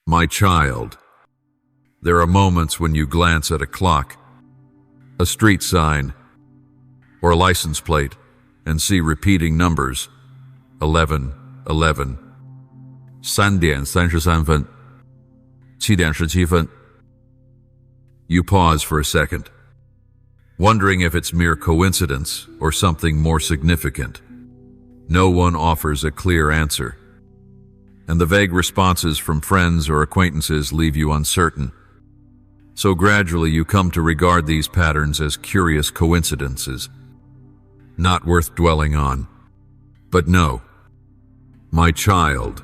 My child, there are moments when you glance at a clock, a street sign, or a license plate and see repeating numbers 11, 11, 3点33分, 7点17分. You pause for a second, wondering if it's mere coincidence or something more significant. No one offers a clear answer, and the vague responses from friends or acquaintances leave you uncertain. So gradually you come to regard these patterns as curious coincidences, not worth dwelling on. But no, my child,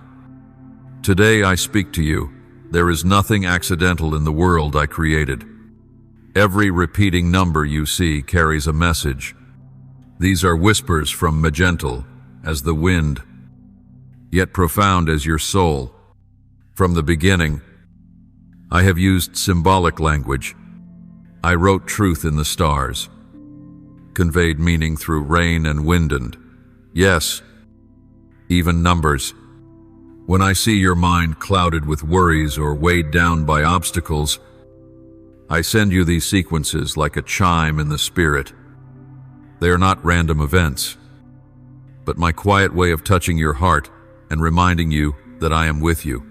today I speak to you. There is nothing accidental in the world I created. Every repeating number you see carries a message. These are whispers from gentle as the wind, yet profound as your soul. From the beginning, I have used symbolic language. I wrote truth in the stars, conveyed meaning through rain and wind and, yes, even numbers. When I see your mind clouded with worries or weighed down by obstacles, I send you these sequences like a chime in the spirit. They are not random events, but my quiet way of touching your heart and reminding you that I am with you.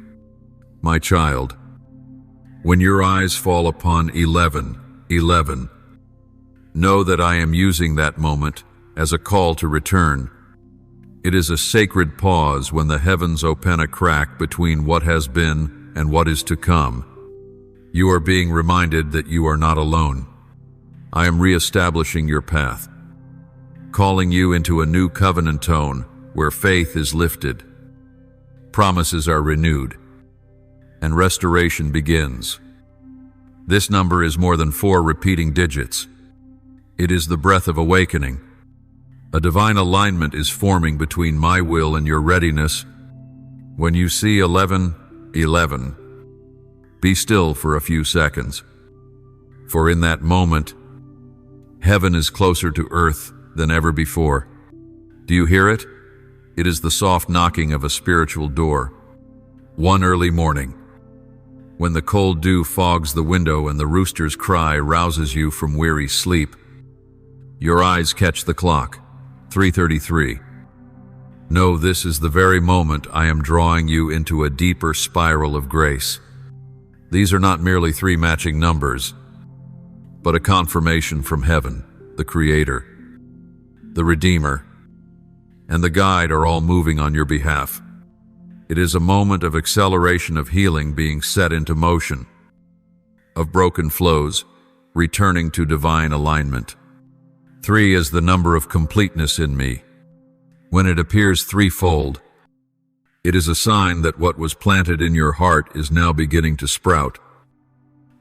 My child, when your eyes fall upon 11, 11, know that I am using that moment as a call to return. It is a sacred pause when the heavens open a crack between what has been and what is to come. You are being reminded that you are not alone. I am reestablishing your path, calling you into a new covenant tone where faith is lifted, promises are renewed, and restoration begins. This number is more than 4 repeating digits. It is the breath of awakening. A divine alignment is forming between my will and your readiness. When you see 11, 11, be still for a few seconds. For in that moment, heaven is closer to earth than ever before. Do you hear it? It is the soft knocking of a spiritual door. One early morning, when the cold dew fogs the window and the rooster's cry rouses you from weary sleep, your eyes catch the clock, 3:33. Know this is the very moment I am drawing you into a deeper spiral of grace. These are not merely 3 matching numbers, but a confirmation from heaven, the Creator, the Redeemer, and the Guide are all moving on your behalf. It is a moment of acceleration of healing being set into motion, of broken flows returning to divine alignment. 3 is the number of completeness in me. When it appears threefold, it is a sign that what was planted in your heart is now beginning to sprout.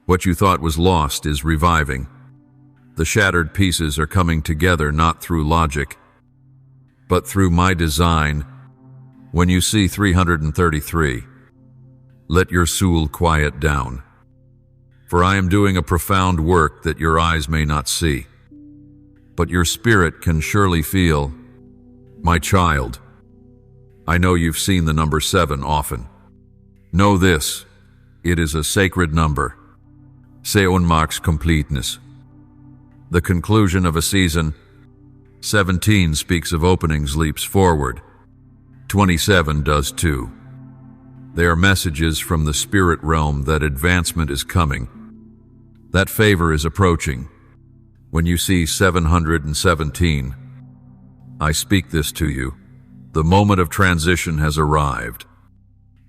What you thought was lost is reviving. The shattered pieces are coming together not through logic, but through my design. When you see 333, let your soul quiet down, for I am doing a profound work that your eyes may not see, but your spirit can surely feel. My child, I know you've seen the number 7 often. Know this, it is a sacred number. 7 marks completeness. The conclusion of a season. 17 speaks of openings, leaps forward. 27 does too. They are messages from the spirit realm that advancement is coming, that favor is approaching. When you see 717, I speak this to you. The moment of transition has arrived.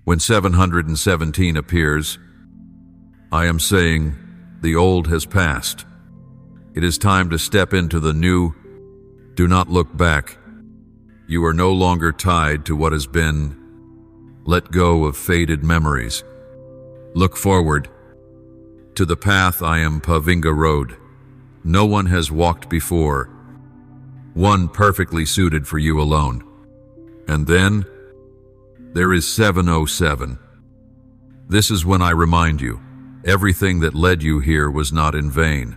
When 717 appears, I am saying, the old has passed. It is time to step into the new. Do not look back. You are no longer tied to what has been. Let go of faded memories. Look forward to the path I am Pavinga Road. No one has walked before. One perfectly suited for you alone. And then, there is 707. This is when I remind you, everything that led you here was not in vain.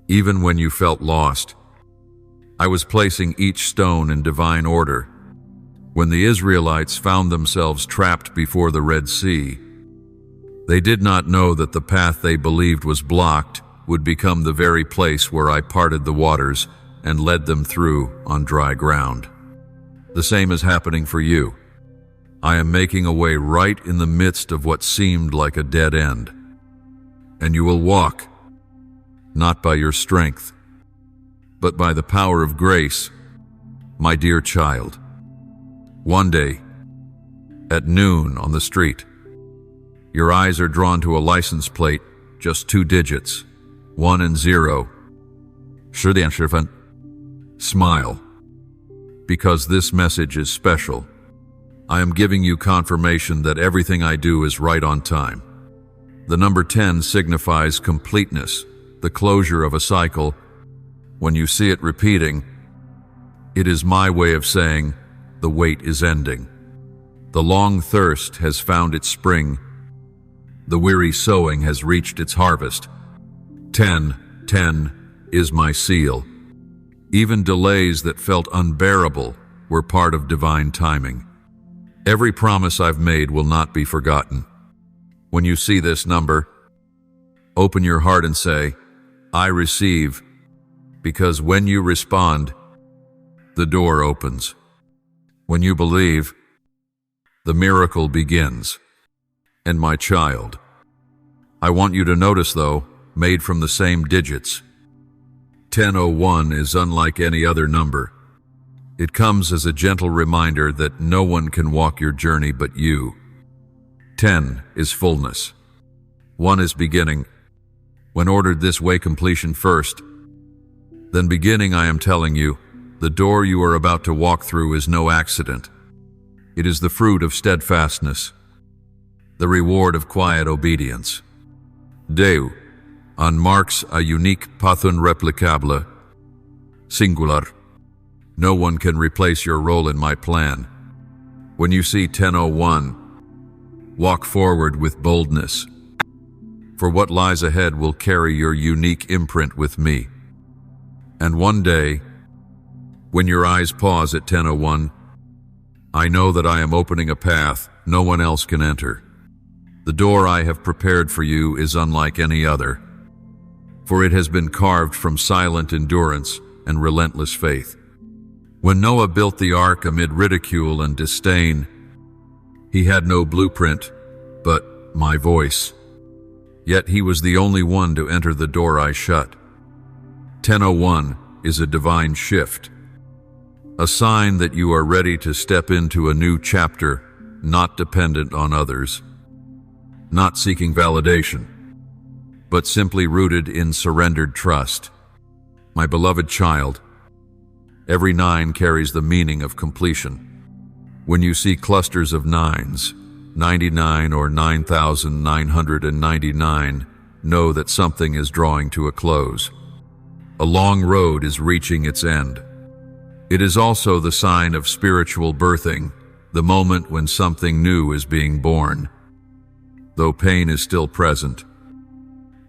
Even when you felt lost, I was placing each stone in divine order. When the Israelites found themselves trapped before the Red Sea, They did not know that the path they believed was blocked would become the very place where I parted the waters and led them through on dry ground. The same is happening for you. I am making a way right in the midst of what seemed like a dead end. And you will walk, not by your strength, but by the power of grace, my dear child. One day, at noon on the street, your eyes are drawn to a license plate, just 2 digits, 1 and 0. 10点10分. Smile, because this message is special. I am giving you confirmation that everything I do is right on time. The number 10 signifies completeness, the closure of a cycle. When you see it repeating, it is my way of saying the wait is ending. The long thirst has found its spring. The weary sowing has reached its harvest. 10, 10 is my seal. Even delays that felt unbearable were part of divine timing. Every promise I've made will not be forgotten. When you see this number, open your heart and say, I receive, because when you respond, the door opens. When you believe, the miracle begins. And my child, I want you to notice though, made from the same digits. 1001 is unlike any other number. It comes as a gentle reminder that no one can walk your journey but you. 10 is fullness. 1 is beginning. When ordered this way, completion first. Then beginning, I am telling you, the door you are about to walk through is no accident. It is the fruit of steadfastness, the reward of quiet obedience. Deu unmarks a unique pathun replicable, singular. No one can replace your role in my plan. When you see 1001, walk forward with boldness, for what lies ahead will carry your unique imprint with me. And one day, when your eyes pause at 1001, I know that I am opening a path no one else can enter. The door I have prepared for you is unlike any other, for it has been carved from silent endurance and relentless faith. When Noah built the ark amid ridicule and disdain, he had no blueprint, but my voice. Yet he was the only one to enter the door I shut. 1001 is a divine shift, a sign that you are ready to step into a new chapter, not dependent on others, not seeking validation, but simply rooted in surrendered trust. My beloved child, every 9 carries the meaning of completion. When you see clusters of 9s, 99 or 9,999, know that something is drawing to a close. A long road is reaching its end. It is also the sign of spiritual birthing, the moment when something new is being born. Though pain is still present,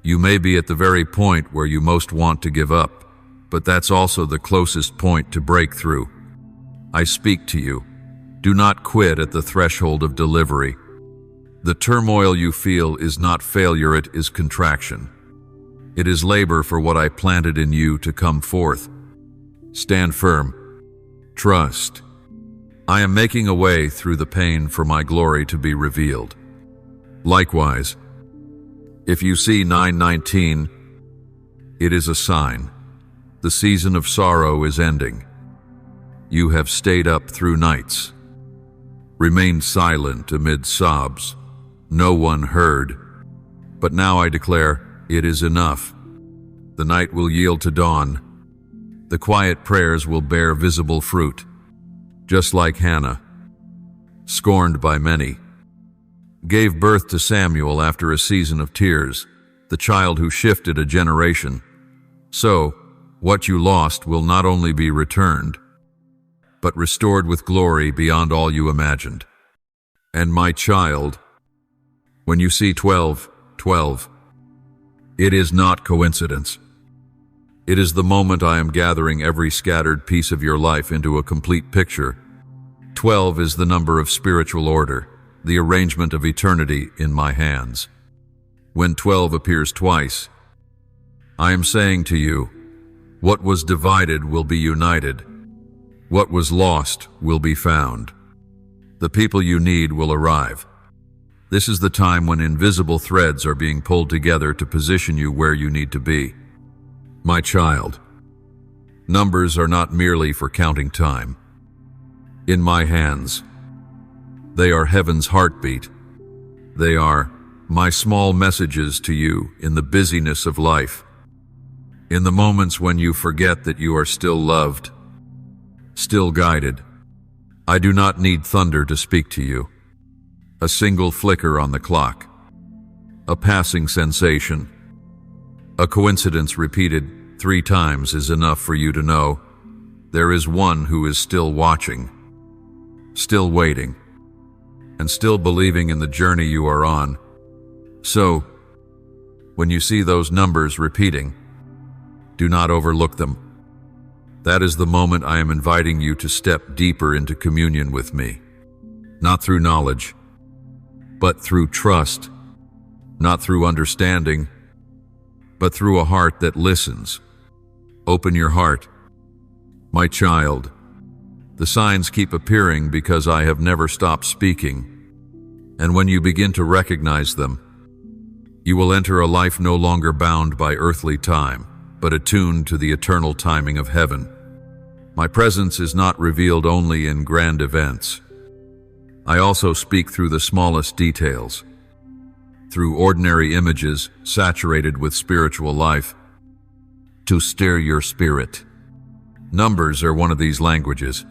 you may be at the very point where you most want to give up, but that's also the closest point to breakthrough. I speak to you. Do not quit at the threshold of delivery. The turmoil you feel is not failure, it is contraction. It is labor for what I planted in you to come forth. Stand firm. Trust. I am making a way through the pain for my glory to be revealed. Likewise, if you see 919, it is a sign. The season of sorrow is ending. You have stayed up through nights, remained silent amid sobs. No one heard. But now I declare, it is enough. The night will yield to dawn. The quiet prayers will bear visible fruit. Just like Hannah, scorned by many, gave birth to Samuel after a season of tears, the child who shifted a generation. So, what you lost will not only be returned, but restored with glory beyond all you imagined. And my child, when you see 12, 12, it is not coincidence. It is the moment I am gathering every scattered piece of your life into a complete picture. 12 is the number of spiritual order, the arrangement of eternity in my hands. when 12 appears twice. I am saying to you, what was divided will be united. What was lost will be found. The people you need will arrive. This is the time when invisible threads are being pulled together to position you where you need to be. My child, numbers are not merely for counting time. In my hands, they are heaven's heartbeat. They are my small messages to you in the busyness of life. In the moments when you forget that you are still loved, still guided. I do not need thunder to speak to you. A single flicker on the clock, a passing sensation, a coincidence repeated 3 times is enough for you to know there is one who is still watching, still waiting, and still believing in the journey you are on. So, when you see those numbers repeating, do not overlook them. That is the moment I am inviting you to step deeper into communion with me, not through knowledge, but through trust, not through understanding, but through a heart that listens. Open your heart, my child. The signs keep appearing because I have never stopped speaking, and when you begin to recognize them, you will enter a life no longer bound by earthly time, but attuned to the eternal timing of heaven. My presence is not revealed only in grand events. I also speak through the smallest details, through ordinary images saturated with spiritual life, to stir your spirit. Numbers are one of these languages.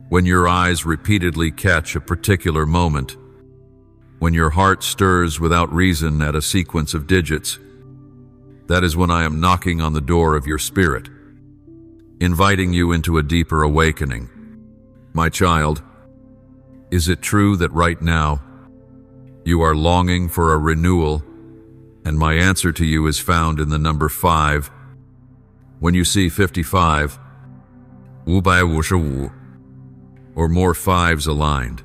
When your eyes repeatedly catch a particular moment, when your heart stirs without reason at a sequence of digits, that is when I am knocking on the door of your spirit, inviting you into a deeper awakening. My child, is it true that right now you are longing for a renewal? And my answer to you is found in the number 5. When you see 55, 555, or more 5s aligned,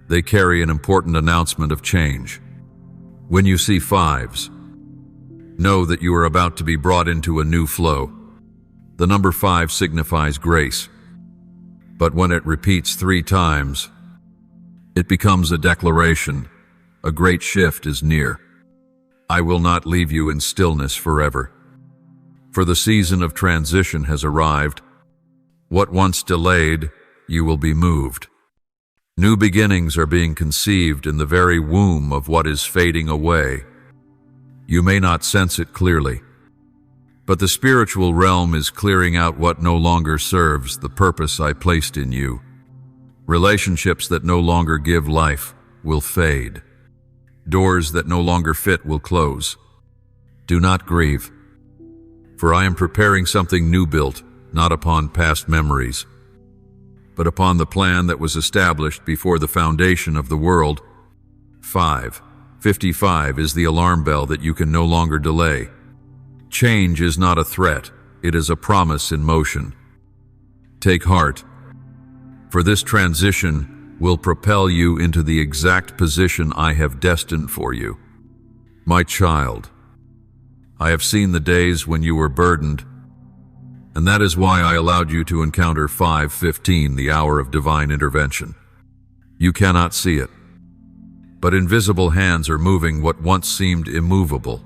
they carry an important announcement of change. When you see 5s, know that you are about to be brought into a new flow. The number 5 signifies grace, but when it repeats 3 times, it becomes a declaration. A great shift is near. I will not leave you in stillness forever, for the season of transition has arrived. What once delayed, you will be moved. New beginnings are being conceived in the very womb of what is fading away. You may not sense it clearly, but the spiritual realm is clearing out what no longer serves the purpose I placed in you. Relationships that no longer give life will fade. Doors that no longer fit will close. Do not grieve, for I am preparing something new built, not upon past memories, but upon the plan that was established before the foundation of the world. 555 is the alarm bell that you can no longer delay. Change is not a threat, it is a promise in motion. Take heart, for this transition will propel you into the exact position I have destined for you. My child, I have seen the days when you were burdened, and that is why I allowed you to encounter 5:15, the hour of divine intervention. You cannot see it, but invisible hands are moving what once seemed immovable.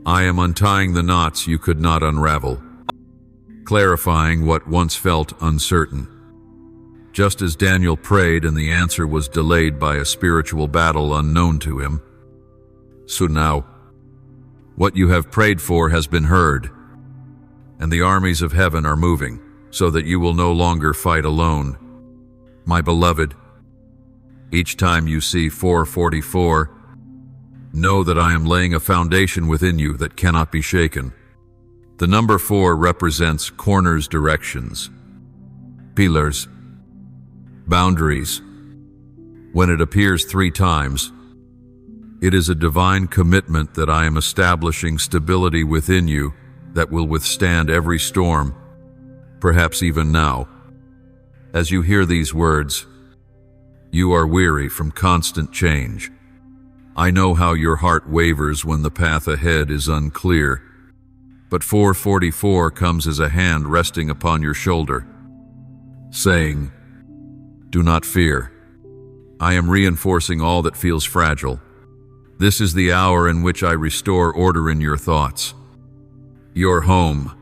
I am untying the knots you could not unravel, clarifying what once felt uncertain. Just as Daniel prayed and the answer was delayed by a spiritual battle unknown to him, so now, what you have prayed for has been heard, and the armies of heaven are moving, so that you will no longer fight alone. My beloved, each time you see 444, know that I am laying a foundation within you that cannot be shaken. The number 4 represents corners, directions, pillars, boundaries. When it appears 3 times, it is a divine commitment that I am establishing stability within you that will withstand every storm, perhaps even now. As you hear these words, you are weary from constant change. I know how your heart wavers when the path ahead is unclear, but 444 comes as a hand resting upon your shoulder, saying, "Do not fear. I am reinforcing all that feels fragile. This is the hour in which I restore order in your thoughts, your home,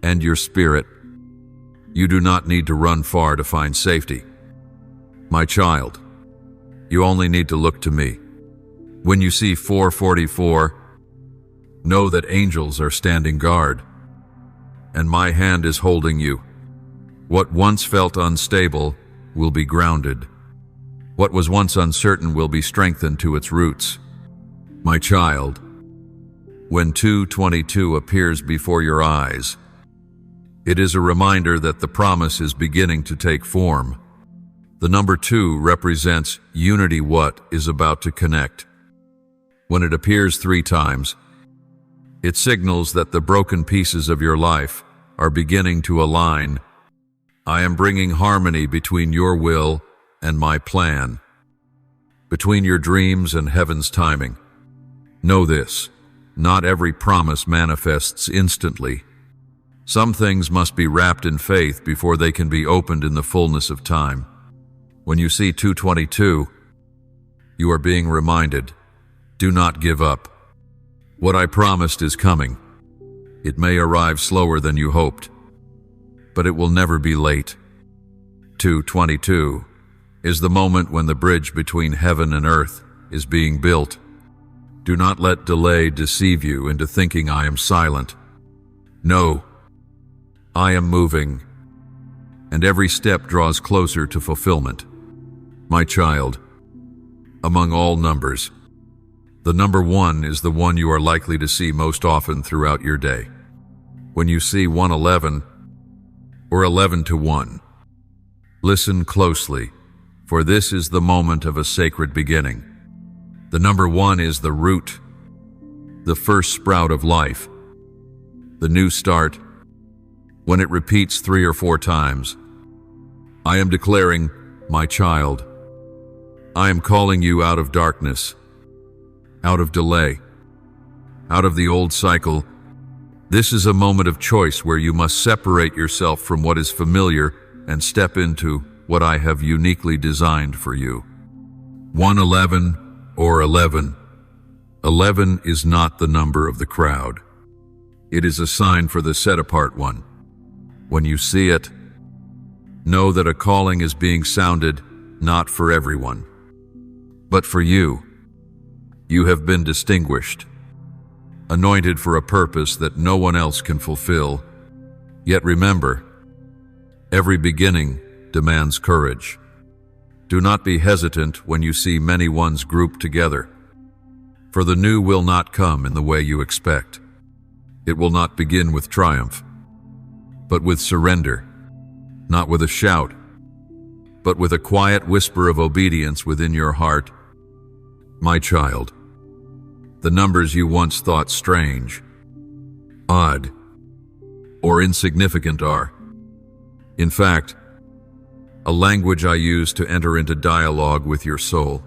and your spirit. You do not need to run far to find safety. My child, you only need to look to me. When you see 444, know that angels are standing guard, and my hand is holding you. What once felt unstable will be grounded. What was once uncertain will be strengthened to its roots. My child, when 222 appears before your eyes, it is a reminder that the promise is beginning to take form. The number 2 represents unity, what is about to connect. When it appears 3 times, it signals that the broken pieces of your life are beginning to align. I am bringing harmony between your will and my plan, between your dreams and heaven's timing. Know this, not every promise manifests instantly. Some things must be wrapped in faith before they can be opened in the fullness of time. When you see 222, you are being reminded, do not give up. What I promised is coming. It may arrive slower than you hoped, but it will never be late. 222 is the moment when the bridge between heaven and earth is being built. Do not let delay deceive you into thinking I am silent. No, I am moving, and every step draws closer to fulfillment. My child, among all numbers, the number 1 is the one you are likely to see most often throughout your day. When you see 111 or 11 to 1, listen closely, for this is the moment of a sacred beginning. The number 1 is the root, the first sprout of life, the new start. When it repeats 3 or 4 times, I am declaring, my child, I am calling you out of darkness, out of delay, out of the old cycle. This is a moment of choice where you must separate yourself from what is familiar and step into what I have uniquely designed for you. 111 or 11. 11 is not the number of the crowd. It is a sign for the set-apart one. When you see it, know that a calling is being sounded, not for everyone, but for you. You have been distinguished, anointed for a purpose that no one else can fulfill. Yet remember, every beginning demands courage. Do not be hesitant when you see many ones grouped together, for the new will not come in the way you expect. It will not begin with triumph, but with surrender, not with a shout, but with a quiet whisper of obedience within your heart. My child, the numbers you once thought strange, odd, or insignificant are, in fact, a language I use to enter into dialogue with your soul.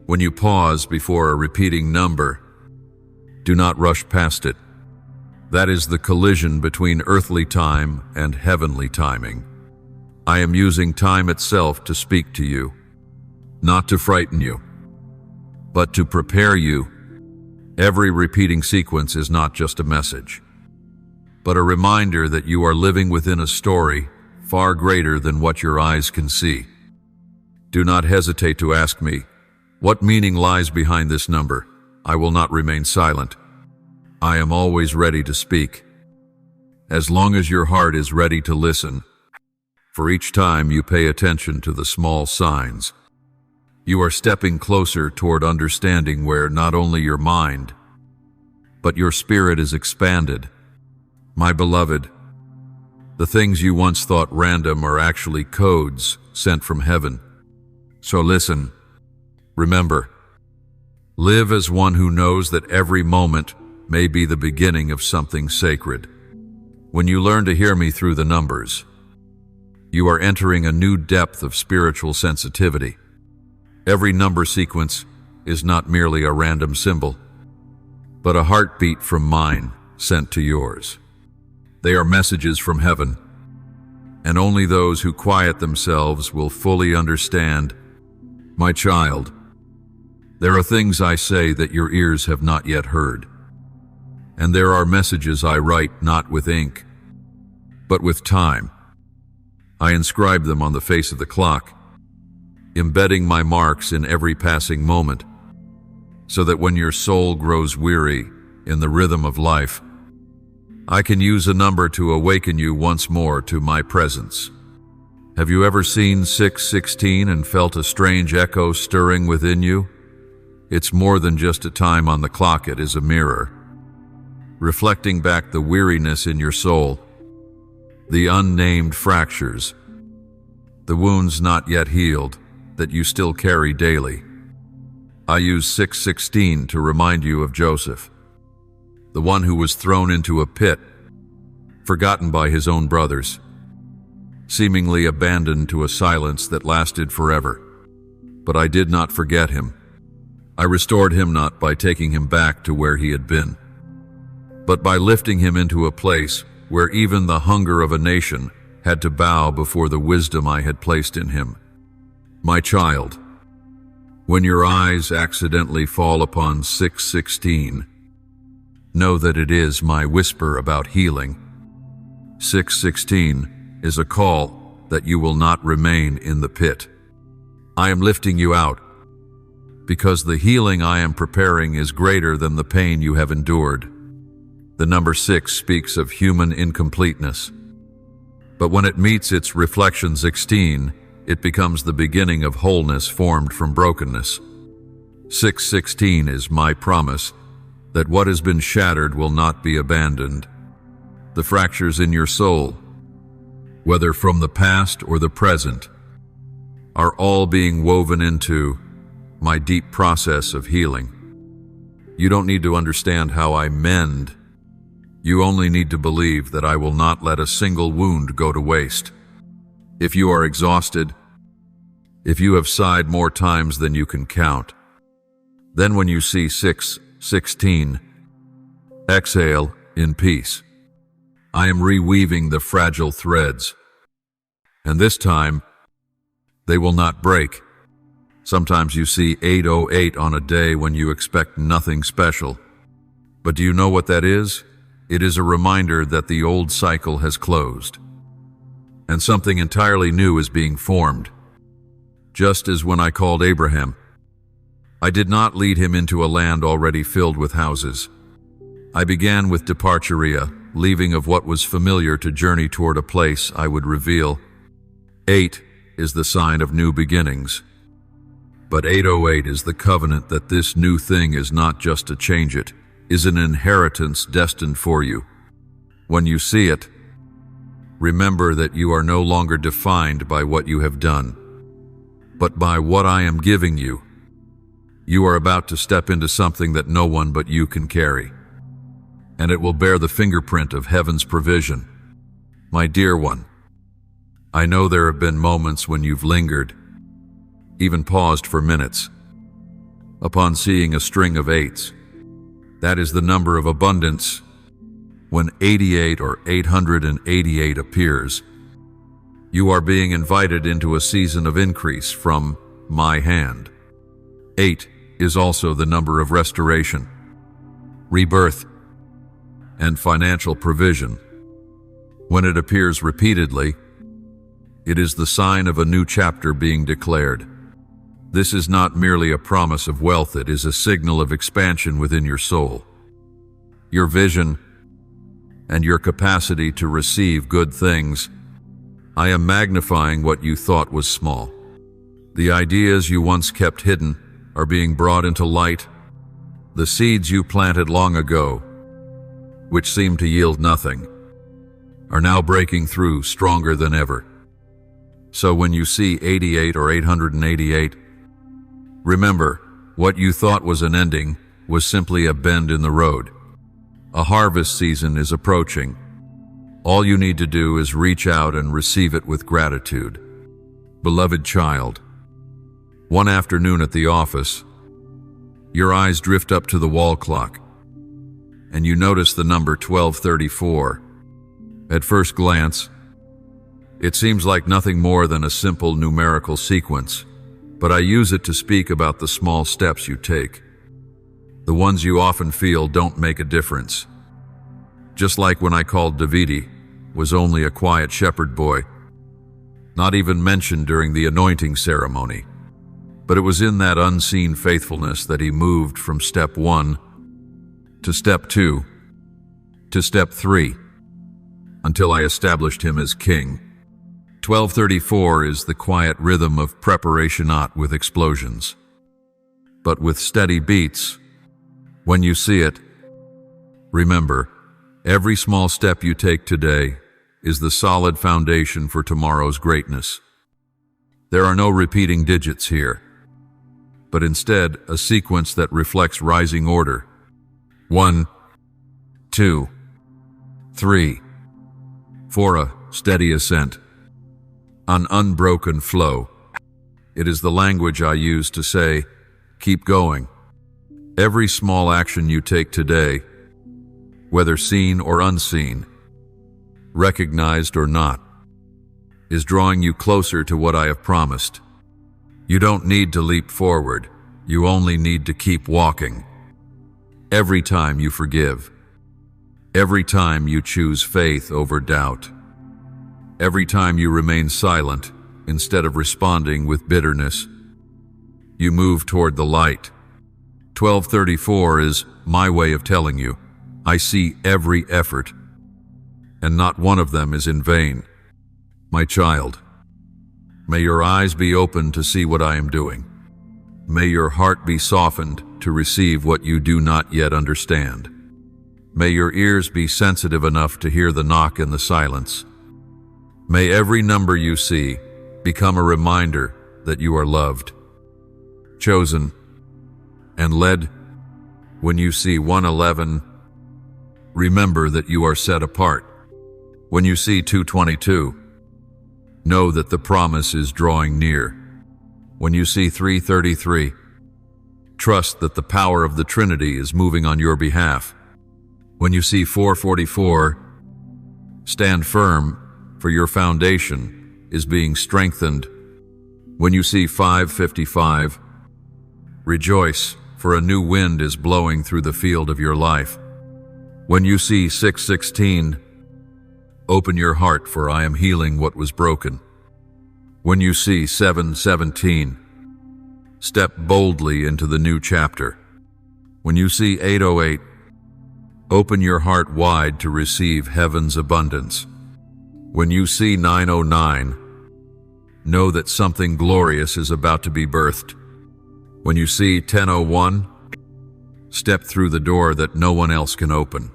When you pause before a repeating number, do not rush past it. That is the collision between earthly time and heavenly timing. I am using time itself to speak to you, not to frighten you, but to prepare you. Every repeating sequence is not just a message, but a reminder that you are living within a story far greater than what your eyes can see. Do not hesitate to ask me, what meaning lies behind this number? I will not remain silent. I am always ready to speak, as long as your heart is ready to listen. For each time you pay attention to the small signs, you are stepping closer toward understanding where not only your mind, but your spirit is expanded. My beloved, the things you once thought random are actually codes sent from heaven. So listen, remember, live as one who knows that every moment may be the beginning of something sacred. When you learn to hear me through the numbers, you are entering a new depth of spiritual sensitivity. Every number sequence is not merely a random symbol, but a heartbeat from mine sent to yours. They are messages from heaven, and only those who quiet themselves will fully understand. My child, there are things I say that your ears have not yet heard, and there are messages I write not with ink, but with time. I inscribe them on the face of the clock, embedding my marks in every passing moment, so that when your soul grows weary in the rhythm of life, I can use a number to awaken you once more to my presence. Have you ever seen 616 and felt a strange echo stirring within you? It's more than just a time on the clock, it is a mirror, reflecting back the weariness in your soul, the unnamed fractures, the wounds not yet healed that you still carry daily. I use 616 to remind you of Joseph, the one who was thrown into a pit, forgotten by his own brothers, seemingly abandoned to a silence that lasted forever. But I did not forget him. I restored him not by taking him back to where he had been, but by lifting him into a place where even the hunger of a nation had to bow before the wisdom I had placed in him. My child, when your eyes accidentally fall upon 616, know that it is my whisper about healing. 616 is a call that you will not remain in the pit. I am lifting you out because the healing I am preparing is greater than the pain you have endured. The number 6 speaks of human incompleteness, but when it meets its reflection 16, it becomes the beginning of wholeness formed from brokenness. 616 is my promise that what has been shattered will not be abandoned. The fractures in your soul, whether from the past or the present, are all being woven into my deep process of healing. You don't need to understand how I mend. You only need to believe that I will not let a single wound go to waste. If you are exhausted, if you have sighed more times than you can count, then when you see 616, exhale in peace. I am reweaving the fragile threads, and this time, they will not break. Sometimes you see 808 on a day when you expect nothing special. But do you know what that is? It is a reminder that the old cycle has closed, and something entirely new is being formed. Just as when I called Abraham, I did not lead him into a land already filled with houses. I began with departurea, leaving of what was familiar to journey toward a place I would reveal. 8 is the sign of new beginnings. But 808 is the covenant that this new thing is not just to change it, is an inheritance destined for you. When you see it, remember that you are no longer defined by what you have done, but by what I am giving you. You are about to step into something that no one but you can carry, and it will bear the fingerprint of heaven's provision. My dear one, I know there have been moments when you've lingered, even paused for minutes, upon seeing a string of 8s. That is the number of abundance. When 88 or 888 appears, you are being invited into a season of increase from my hand. 8 is also the number of restoration, rebirth, and financial provision. When it appears repeatedly, it is the sign of a new chapter being declared. This is not merely a promise of wealth, it is a signal of expansion within your soul. Your vision and your capacity to receive good things. I am magnifying what you thought was small. The ideas you once kept hidden are being brought into light. The seeds you planted long ago, which seemed to yield nothing, are now breaking through stronger than ever. So when you see 88 or 888, remember, what you thought was an ending was simply a bend in the road. A harvest season is approaching. All you need to do is reach out and receive it with gratitude. Beloved child, one afternoon at the office, Your eyes drift up to the wall clock, and you notice the number 1234. At first glance, it seems like nothing more than a simple numerical sequence, but I use it to speak about the small steps you take. The ones you often feel don't make a difference. Just like when I called Davidi, was only a quiet shepherd boy, not even mentioned during the anointing ceremony. But it was in that unseen faithfulness that he moved from step 1 to step 2 to step 3, until I established him as king. 1234 is the quiet rhythm of preparation, not with explosions, but with steady beats. When you see it, remember, every small step you take today is the solid foundation for tomorrow's greatness. There are no repeating digits here, but instead a sequence that reflects rising order. 1, 2, 3, 4, a steady ascent, an unbroken flow. It is the language I use to say, keep going. Every small action you take today, whether seen or unseen, recognized or not, is drawing you closer to what I have promised. You don't need to leap forward, you only need to keep walking. Every time you forgive, every time you choose faith over doubt, every time you remain silent instead of responding with bitterness, you move toward the light. 1234 is my way of telling you, I see every effort, and not one of them is in vain. My child, may your eyes be open to see what I am doing. May your heart be softened to receive what you do not yet understand. May your ears be sensitive enough to hear the knock in the silence. May every number you see become a reminder that you are loved, chosen, and led. When you see 111, remember that you are set apart. When you see 222, know that the promise is drawing near. When you see 333, trust that the power of the Trinity is moving on your behalf. When you see 444, stand firm, for your foundation is being strengthened. When you see 555, rejoice, for a new wind is blowing through the field of your life. When you see 616, open your heart, for I am healing what was broken. When you see 717, step boldly into the new chapter. When you see 808, open your heart wide to receive heaven's abundance. When you see 909, know that something glorious is about to be birthed. When you see 1001, step through the door that no one else can open.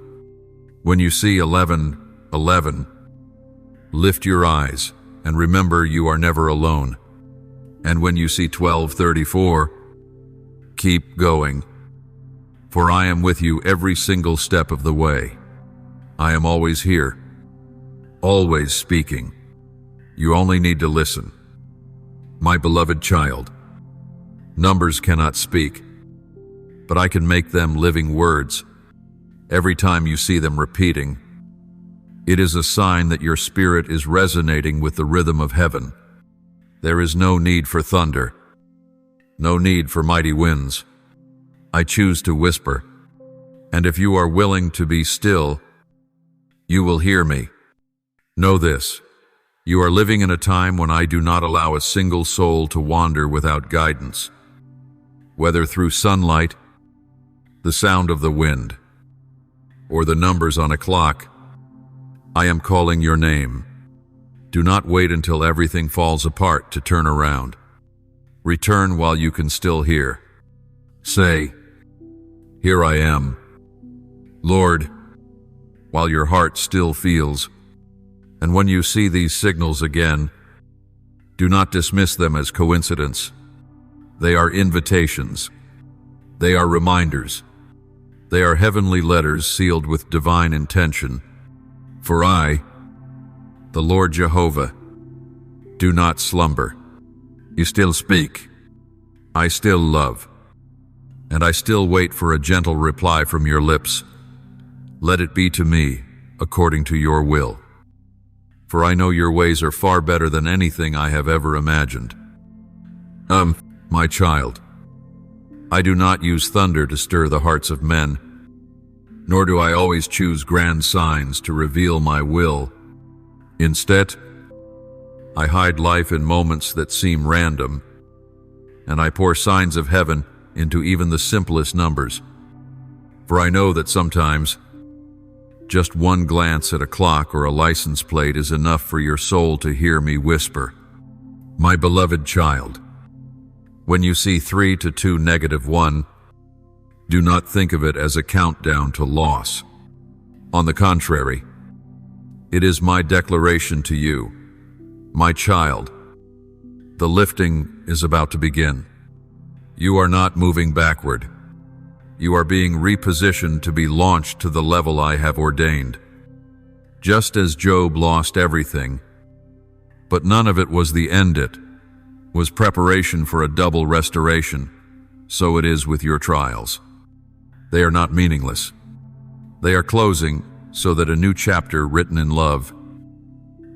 When you see 1111, lift your eyes and remember you are never alone. And when you see 1234, keep going, for I am with you every single step of the way. I am always here, always speaking. You only need to listen. My beloved child, numbers cannot speak, but I can make them living words. Every time you see them repeating, it is a sign that your spirit is resonating with the rhythm of heaven. There is no need for thunder, no need for mighty winds. I choose to whisper, and if you are willing to be still, you will hear me. Know this, you are living in a time when I do not allow a single soul to wander without guidance. Whether through sunlight, the sound of the wind, or the numbers on a clock, I am calling your name. Do not wait until everything falls apart to turn around. Return while you can still hear. Say, here I am, Lord, while your heart still feels. And when you see these signals again, do not dismiss them as coincidence. They are invitations. They are reminders. They are heavenly letters sealed with divine intention. For I, the Lord Jehovah, do not slumber. You still speak. I still love. and I still wait for a gentle reply from your lips. Let it be to me, according to your will. For I know your ways are far better than anything I have ever imagined. My child, I do not use thunder to stir the hearts of men, nor do I always choose grand signs to reveal my will. Instead, I hide life in moments that seem random, and I pour signs of heaven into even the simplest numbers. For I know that sometimes just one glance at a clock or a license plate is enough for your soul to hear me whisper, "My beloved child, when you see 3 to 2 negative 1, do not think of it as a countdown to loss. On the contrary, it is my declaration to you, my child, the lifting is about to begin. You are not moving backward. You are being repositioned to be launched to the level I have ordained. Just as Job lost everything, but none of it was the end, it was preparation for a double restoration, so it is with your trials. They are not meaningless. They are closing so that a new chapter written in love,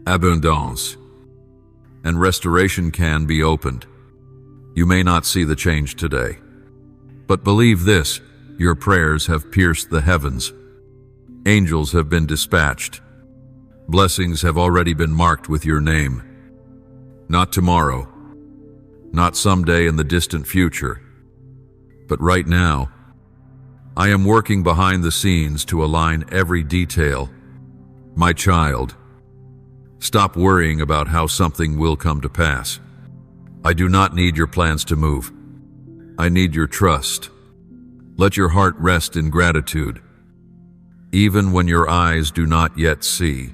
abundance, and restoration can be opened. You may not see the change today, but believe this, your prayers have pierced the heavens. Angels have been dispatched. Blessings have already been marked with your name. Not tomorrow, not someday in the distant future, but right now. I am working behind the scenes to align every detail. My child, stop worrying about how something will come to pass. I do not need your plans to move. I need your trust. Let your heart rest in gratitude, even when your eyes do not yet see.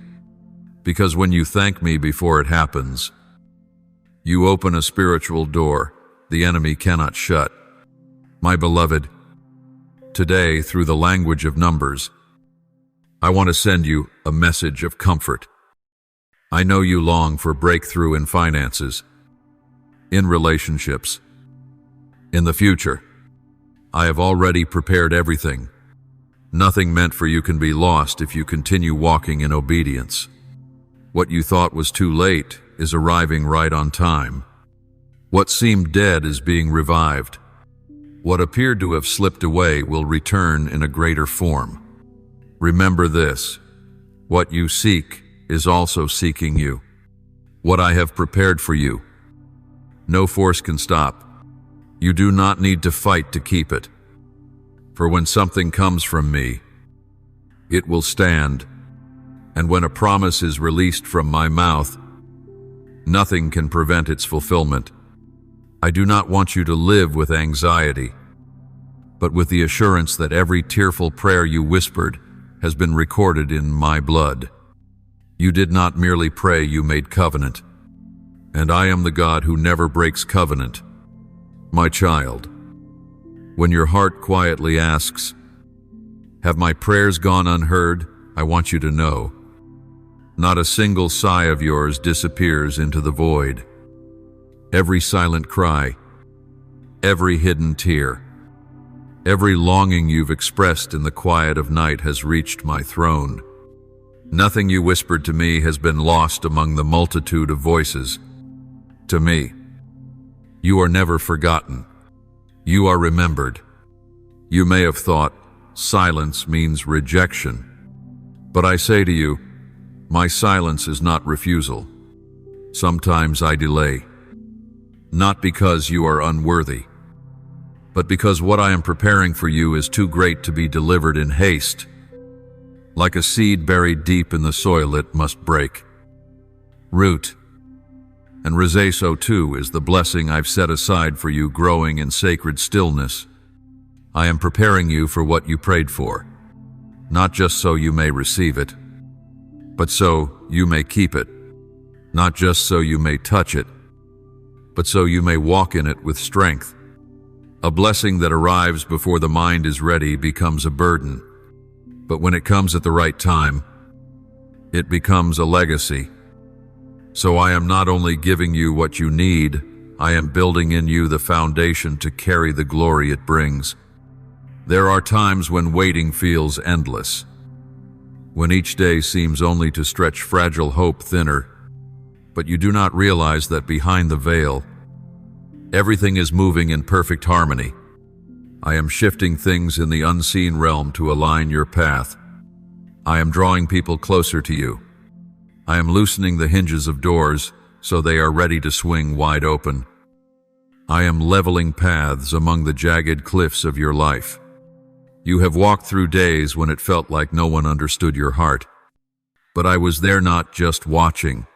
Because when you thank me before it happens, you open a spiritual door the enemy cannot shut. My beloved, today, through the language of numbers, I want to send you a message of comfort. I know you long for breakthrough in finances, in relationships, in the future. I have already prepared everything. Nothing meant for you can be lost if you continue walking in obedience. What you thought was too late is arriving right on time. What seemed dead is being revived. What appeared to have slipped away will return in a greater form. Remember this, what you seek is also seeking you. What I have prepared for you, no force can stop. You do not need to fight to keep it. For when something comes from me, it will stand. And when a promise is released from my mouth, nothing can prevent its fulfillment. I do not want you to live with anxiety, but with the assurance that every tearful prayer you whispered has been recorded in my blood. You did not merely pray, you made covenant. And I am the God who never breaks covenant. My child, when your heart quietly asks, have my prayers gone unheard? I want you to know, not a single sigh of yours disappears into the void. Every silent cry, every hidden tear, every longing you've expressed in the quiet of night has reached my throne. Nothing you whispered to me has been lost among the multitude of voices. To me, you are never forgotten. You are remembered. You may have thought silence means rejection, but I say to you, my silence is not refusal. Sometimes I delay, not because you are unworthy, but because what I am preparing for you is too great to be delivered in haste. Like a seed buried deep in the soil, it must break, root, and rosé. So too is the blessing I've set aside for you growing in sacred stillness. I am preparing you for what you prayed for, not just so you may receive it, but so you may keep it, not just so you may touch it, but so you may walk in it with strength. A blessing that arrives before the mind is ready becomes a burden, but when it comes at the right time, it becomes a legacy. So I am not only giving you what you need, I am building in you the foundation to carry the glory it brings. There are times when waiting feels endless, when each day seems only to stretch fragile hope thinner, but you do not realize that behind the veil, everything is moving in perfect harmony. I am shifting things in the unseen realm to align your path. I am drawing people closer to you. I am loosening the hinges of doors so they are ready to swing wide open. I am leveling paths among the jagged cliffs of your life. You have walked through days when it felt like no one understood your heart. But I was there not just watching,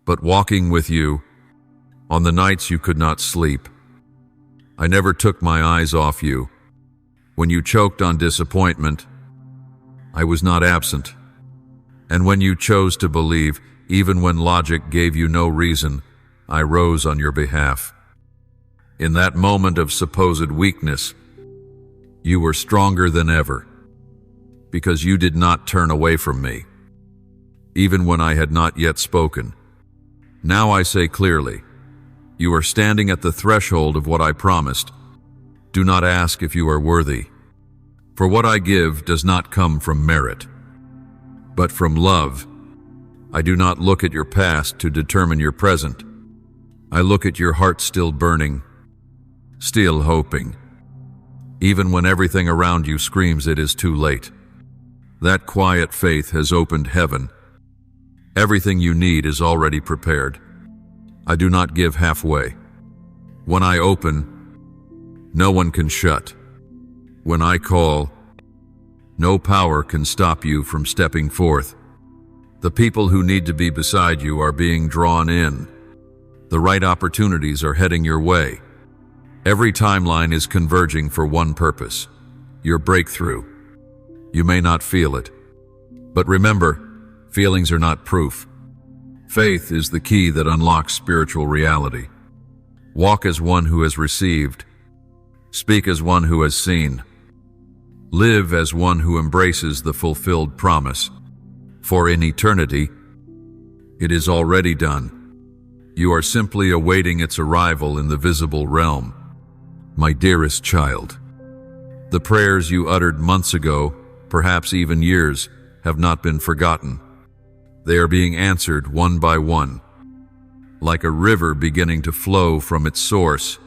but walking with you on the nights you could not sleep. I never took my eyes off you. When you choked on disappointment, I was not absent. And when you chose to believe, even when logic gave you no reason, I rose on your behalf. In that moment of supposed weakness, you were stronger than ever, because you did not turn away from me, even when I had not yet spoken. Now I say clearly, you are standing at the threshold of what I promised. Do not ask if you are worthy, for what I give does not come from merit, but from love. I do not look at your past to determine your present. I look at your heart still burning, still hoping, even when everything around you screams it is too late. That quiet faith has opened heaven. Everything you need is already prepared. I do not give halfway. When I open, no one can shut. When I call, no power can stop you from stepping forth. The people who need to be beside you are being drawn in. The right opportunities are heading your way. Every timeline is converging for one purpose: your breakthrough. You may not feel it, but remember, feelings are not proof. Faith is the key that unlocks spiritual reality. Walk as one who has received. Speak as one who has seen. Live as one who embraces the fulfilled promise. For in eternity, it is already done. You are simply awaiting its arrival in the visible realm. My dearest child, the prayers you uttered months ago, perhaps even years, have not been forgotten. They are being answered one by one, like a river beginning to flow from its source.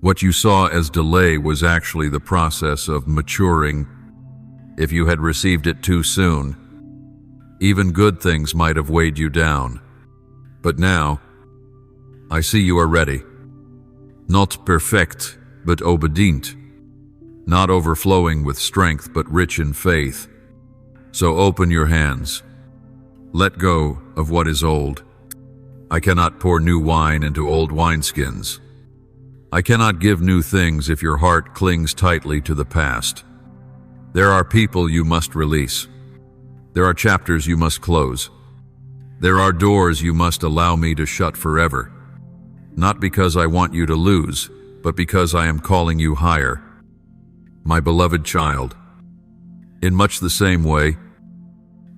What you saw as delay was actually the process of maturing. If you had received it too soon, even good things might have weighed you down. But now, I see you are ready. Not perfect, but obedient. Not overflowing with strength, but rich in faith. So open your hands. Let go of what is old. I cannot pour new wine into old wineskins. I cannot give new things if your heart clings tightly to the past. There are people you must release. There are chapters you must close. There are doors you must allow me to shut forever. Not because I want you to lose, but because I am calling you higher. My beloved child, in much the same way,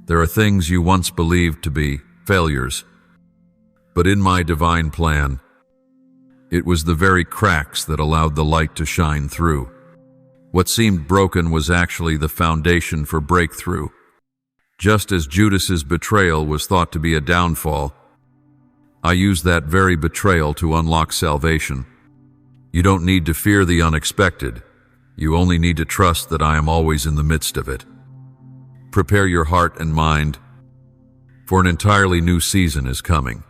there are things you once believed to be failures. But in my divine plan, it was the very cracks that allowed the light to shine through. What seemed broken was actually the foundation for breakthrough. Just as Judas's betrayal was thought to be a downfall, I used that very betrayal to unlock salvation. You don't need to fear the unexpected. You only need to trust that I am always in the midst of it. Prepare your heart and mind, for an entirely new season is coming.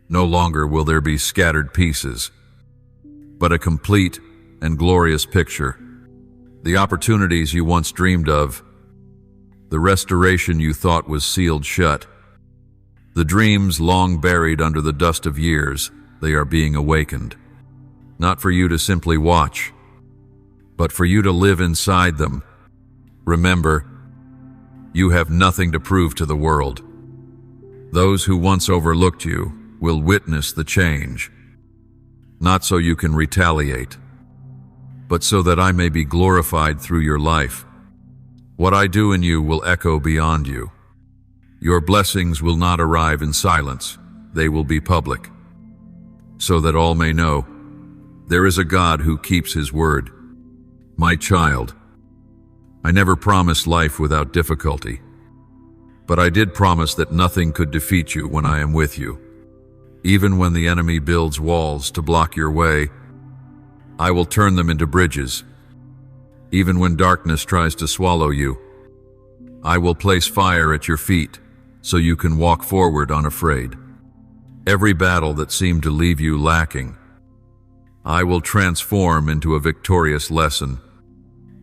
No longer will there be scattered pieces, but a complete and glorious picture. The opportunities you once dreamed of, the restoration you thought was sealed shut, the dreams long buried under the dust of years, they are being awakened. Not for you to simply watch, but for you to live inside them. Remember, you have nothing to prove to the world. Those who once overlooked you will witness the change, not so you can retaliate, but so that I may be glorified through your life. What I do in you will echo beyond you. Your blessings will not arrive in silence, they will be public, so that all may know there is a God who keeps his word. My child, I never promised life without difficulty, but I did promise that nothing could defeat you when I am with you. Even when the enemy builds walls to block your way, I will turn them into bridges. Even when darkness tries to swallow you, I will place fire at your feet so you can walk forward unafraid. Every battle that seemed to leave you lacking, I will transform into a victorious lesson.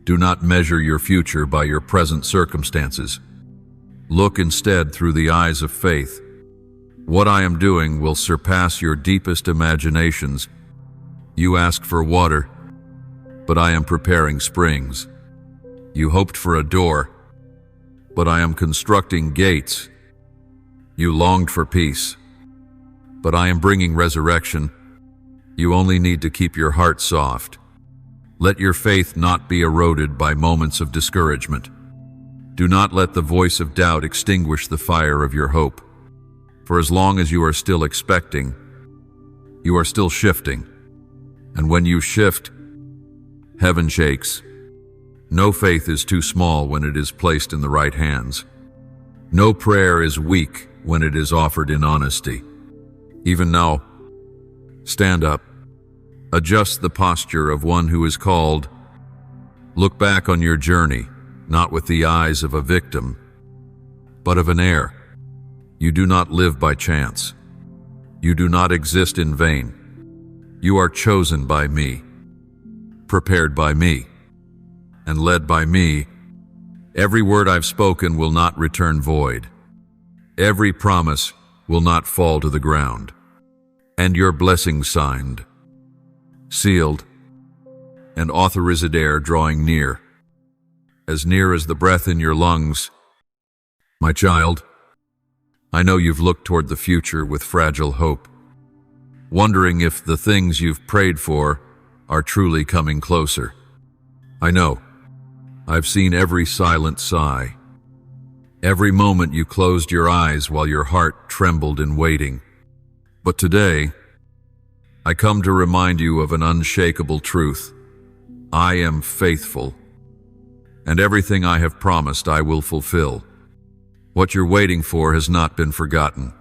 Do not measure your future by your present circumstances. Look instead through the eyes of faith. What I am doing will surpass your deepest imaginations. You ask for water, but I am preparing springs. You hoped for a door, but I am constructing gates. You longed for peace, but I am bringing resurrection. You only need to keep your heart soft. Let your faith not be eroded by moments of discouragement. Do not let the voice of doubt extinguish the fire of your hope. For as long as you are still expecting, you are still shifting. And when you shift, heaven shakes. No faith is too small when it is placed in the right hands. No prayer is weak when it is offered in honesty. Even now, stand up. Adjust the posture of one who is called. Look back on your journey, not with the eyes of a victim, but of an heir. You do not live by chance. You do not exist in vain. You are chosen by me, prepared by me, and led by me. Every word I've spoken will not return void. Every promise will not fall to the ground. And your blessing signed, sealed, and authorized heir drawing near as the breath in your lungs. My child, I know you've looked toward the future with fragile hope, wondering if the things you've prayed for are truly coming closer. I know. I've seen every silent sigh, every moment you closed your eyes while your heart trembled in waiting. But today, I come to remind you of an unshakable truth. I am faithful, and everything I have promised I will fulfill. What you're waiting for has not been forgotten.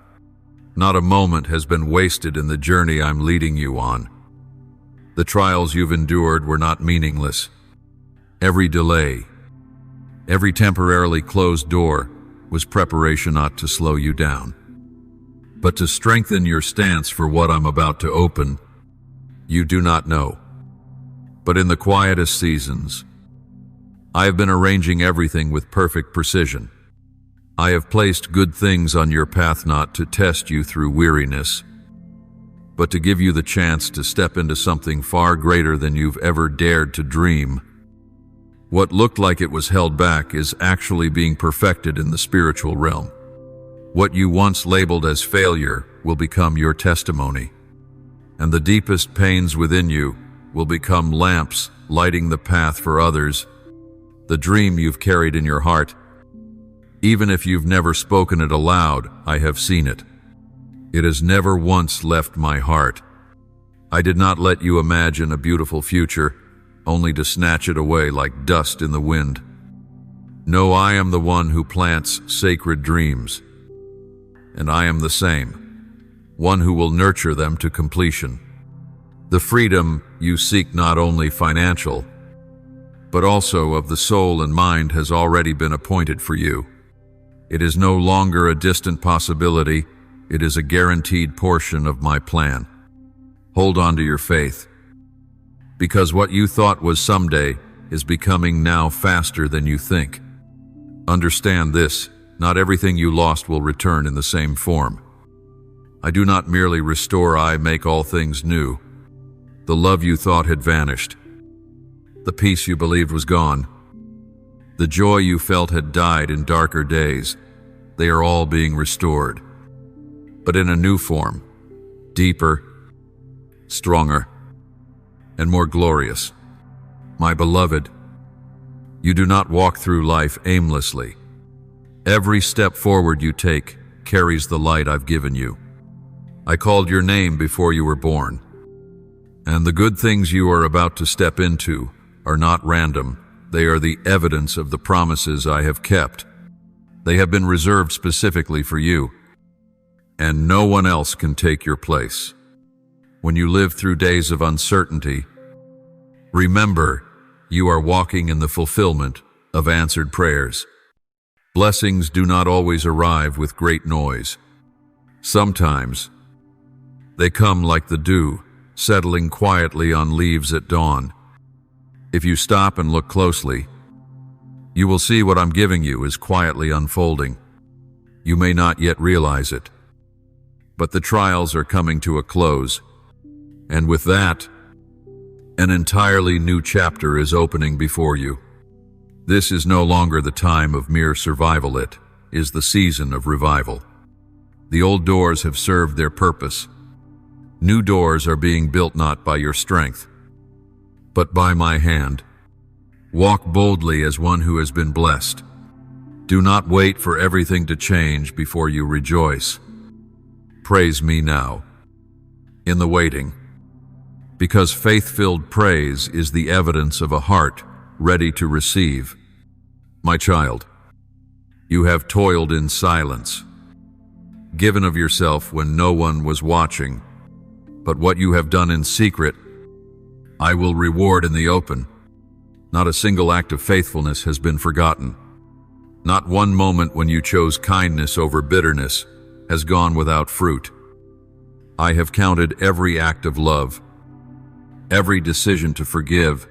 Not a moment has been wasted in the journey I'm leading you on. The trials you've endured were not meaningless. Every delay, every temporarily closed door was preparation not to slow you down, but to strengthen your stance for what I'm about to open. You do not know, but in the quietest seasons, I have been arranging everything with perfect precision. I have placed good things on your path not to test you through weariness, but to give you the chance to step into something far greater than you've ever dared to dream. What looked like it was held back is actually being perfected in the spiritual realm. What you once labeled as failure will become your testimony, and the deepest pains within you will become lamps lighting the path for others. The dream you've carried in your heart, even if you've never spoken it aloud, I have seen it. It has never once left my heart. I did not let you imagine a beautiful future, only to snatch it away like dust in the wind. No, I am the one who plants sacred dreams, and I am the same, one who will nurture them to completion. The freedom you seek, not only financial, but also of the soul and mind, has already been appointed for you. It is no longer a distant possibility. It is a guaranteed portion of my plan. Hold on to your faith, because what you thought was someday is becoming now faster than you think. Understand this, not everything you lost will return in the same form. I do not merely restore, I make all things new. The love you thought had vanished, the peace you believed was gone, the joy you felt had died in darker days, they are all being restored, but in a new form, deeper, stronger, and more glorious. My beloved, you do not walk through life aimlessly. Every step forward you take carries the light I've given you. I called your name before you were born, and the good things you are about to step into are not random. They are the evidence of the promises I have kept. They have been reserved specifically for you, and no one else can take your place. When you live through days of uncertainty, remember you are walking in the fulfillment of answered prayers. Blessings do not always arrive with great noise. Sometimes they come like the dew, settling quietly on leaves at dawn. If you stop and look closely, you will see what I'm giving you is quietly unfolding. You may not yet realize it, but the trials are coming to a close, and with that, an entirely new chapter is opening before you. This is no longer the time of mere survival, it is the season of revival. The old doors have served their purpose. New doors are being built not by your strength, but by my hand. Walk boldly as one who has been blessed. Do not wait for everything to change before you rejoice. Praise me now, in the waiting, because faith-filled praise is the evidence of a heart ready to receive. My child, you have toiled in silence, given of yourself when no one was watching, but what you have done in secret, I will reward in the open. Not a single act of faithfulness has been forgotten. Not one moment when you chose kindness over bitterness has gone without fruit. I have counted every act of love, every decision to forgive,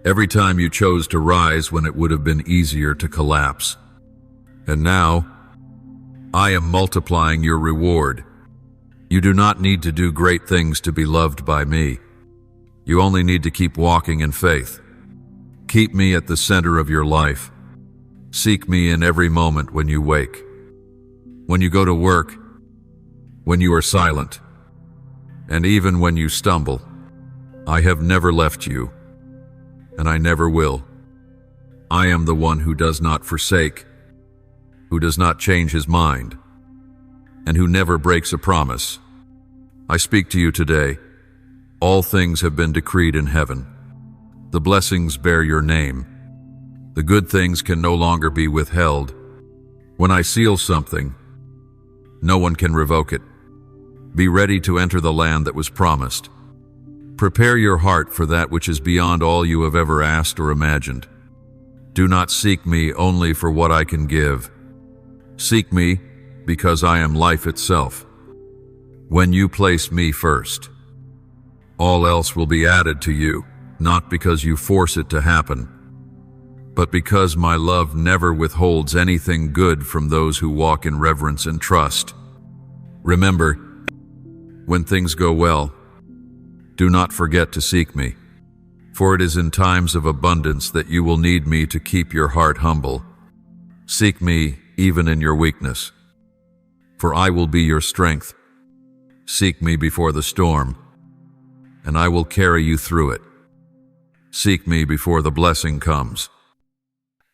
every time you chose to rise when it would have been easier to collapse. And now, I am multiplying your reward. You do not need to do great things to be loved by me. You only need to keep walking in faith. Keep me at the center of your life. Seek me in every moment when you wake, when you go to work, when you are silent, and even when you stumble. I have never left you, and I never will. I am the one who does not forsake, who does not change his mind, and who never breaks a promise. I speak to you today. All things have been decreed in heaven. The blessings bear your name. The good things can no longer be withheld. When I seal something, no one can revoke it. Be ready to enter the land that was promised. Prepare your heart for that which is beyond all you have ever asked or imagined. Do not seek me only for what I can give. Seek me because I am life itself. When you place me first, all else will be added to you, not because you force it to happen, but because my love never withholds anything good from those who walk in reverence and trust. Remember, when things go well, do not forget to seek me, for it is in times of abundance that you will need me to keep your heart humble. Seek me even in your weakness, for I will be your strength. Seek me before the storm, and I will carry you through it. Seek me before the blessing comes,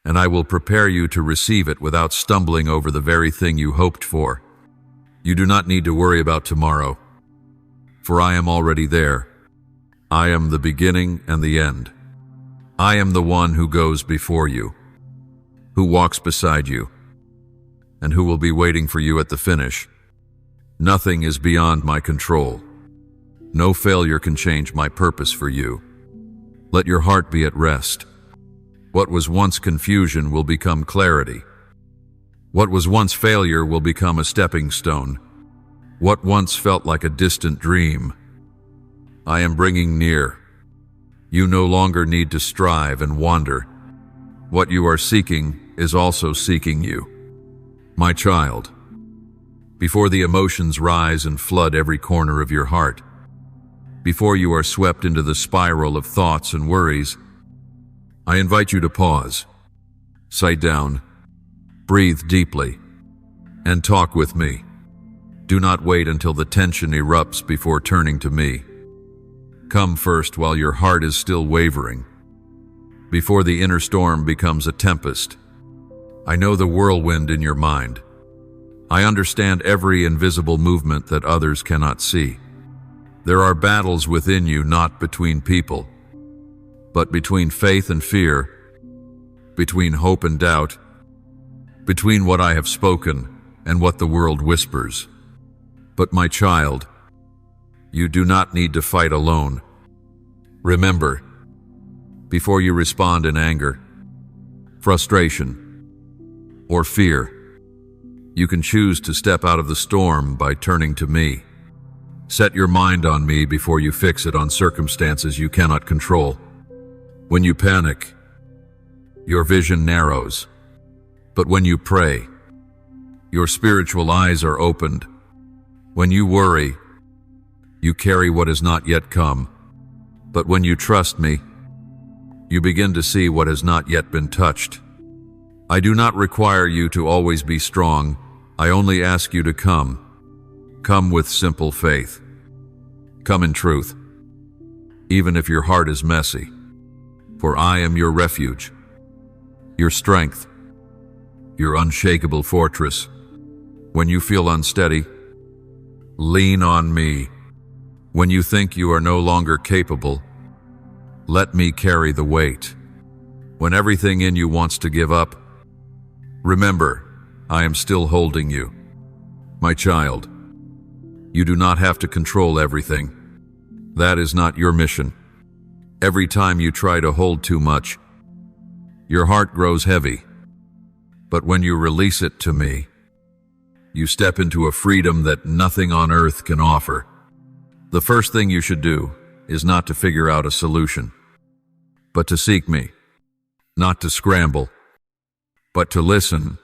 and I will prepare you to receive it without stumbling over the very thing you hoped for. You do not need to worry about tomorrow, for I am already there. I am the beginning and the end. I am the one who goes before you, who walks beside you, and who will be waiting for you at the finish. Nothing is beyond my control. No failure can change my purpose for you. Let your heart be at rest. What was once confusion will become clarity. What was once failure will become a stepping stone. What once felt like a distant dream, I am bringing near. You no longer need to strive and wander. What you are seeking is also seeking you. My child, before the emotions rise and flood every corner of your heart, before you are swept into the spiral of thoughts and worries, I invite you to pause, sit down, breathe deeply, and talk with me. Do not wait until the tension erupts before turning to me. Come first while your heart is still wavering, before the inner storm becomes a tempest. I know the whirlwind in your mind. I understand every invisible movement that others cannot see. There are battles within you, not between people. But between faith and fear, between hope and doubt, between what I have spoken and what the world whispers. But my child, you do not need to fight alone. Remember, before you respond in anger, frustration, or fear, you can choose to step out of the storm by turning to me. Set your mind on me before you fix it on circumstances you cannot control. When you panic, your vision narrows. But when you pray, your spiritual eyes are opened. When you worry, you carry what has not yet come. But when you trust me, you begin to see what has not yet been touched. I do not require you to always be strong. I only ask you to come. Come with simple faith. Come in truth, even if your heart is messy. For I am your refuge, your strength, your unshakable fortress. When you feel unsteady, lean on me. When you think you are no longer capable, let me carry the weight. When everything in you wants to give up, remember, I am still holding you. My child, you do not have to control everything. That is not your mission. Every time you try to hold too much, your heart grows heavy. But when you release it to me, you step into a freedom that nothing on earth can offer. The first thing you should do is not to figure out a solution, but to seek me, not to scramble, but to listen,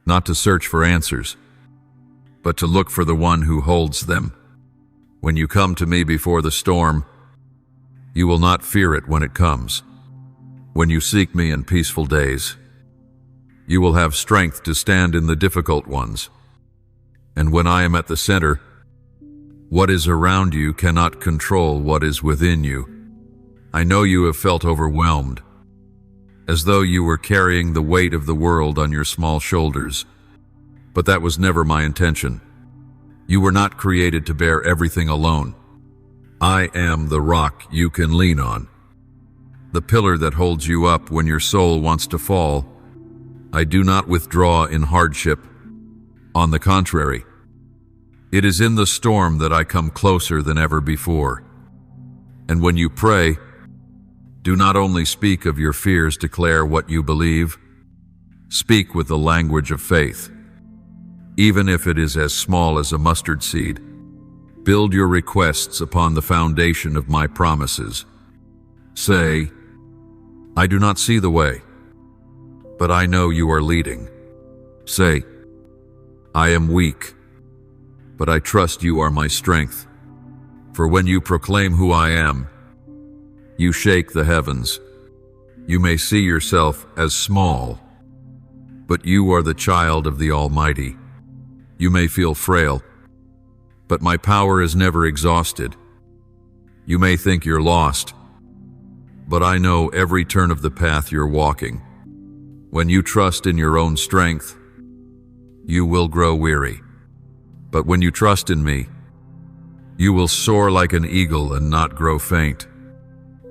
not to search for answers, but to look for the one who holds them. When you come to me before the storm, you will not fear it when it comes. When you seek me in peaceful days, you will have strength to stand in the difficult ones. And when I am at the center, what is around you cannot control what is within you. I know you have felt overwhelmed, as though you were carrying the weight of the world on your small shoulders. But that was never my intention. You were not created to bear everything alone. I am the rock you can lean on, the pillar that holds you up when your soul wants to fall. I do not withdraw in hardship. On the contrary, it is in the storm that I come closer than ever before. And when you pray, do not only speak of your fears, declare what you believe. Speak with the language of faith, even if it is as small as a mustard seed. Build your requests upon the foundation of my promises. Say, I do not see the way, but I know you are leading. Say, I am weak, but I trust you are my strength. For when you proclaim who I am, you shake the heavens. You may see yourself as small, but you are the child of the Almighty. You may feel frail, but my power is never exhausted. You may think you're lost, but I know every turn of the path you're walking. When you trust in your own strength, you will grow weary. But when you trust in me, you will soar like an eagle and not grow faint.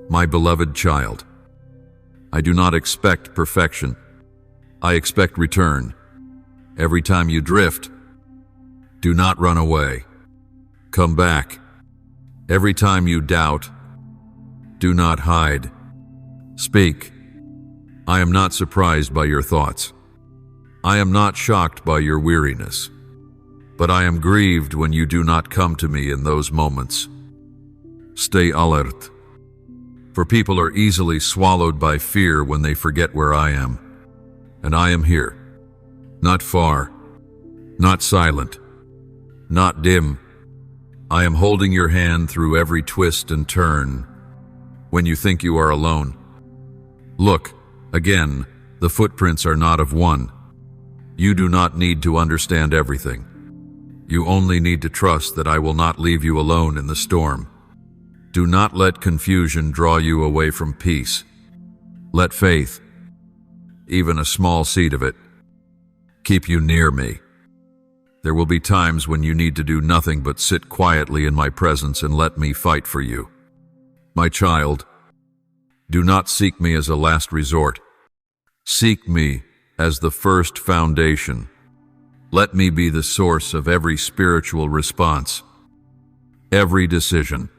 My beloved child, I do not expect perfection. I expect return. Every time you drift, do not run away. Come back. Every time you doubt, do not hide. Speak. I am not surprised by your thoughts. I am not shocked by your weariness. But I am grieved when you do not come to me in those moments. Stay alert. For people are easily swallowed by fear when they forget where I am. And I am here. Not far. Not silent. Not dim. I am holding your hand through every twist and turn. When you think you are alone, look, again, the footprints are not of one. You do not need to understand everything. You only need to trust that I will not leave you alone in the storm. Do not let confusion draw you away from peace. Let faith, even a small seed of it, keep you near me. There will be times when you need to do nothing but sit quietly in my presence and let me fight for you. My child, Do not seek me as a last resort. Seek me as the first foundation. Let me be the source of every spiritual response, every decision,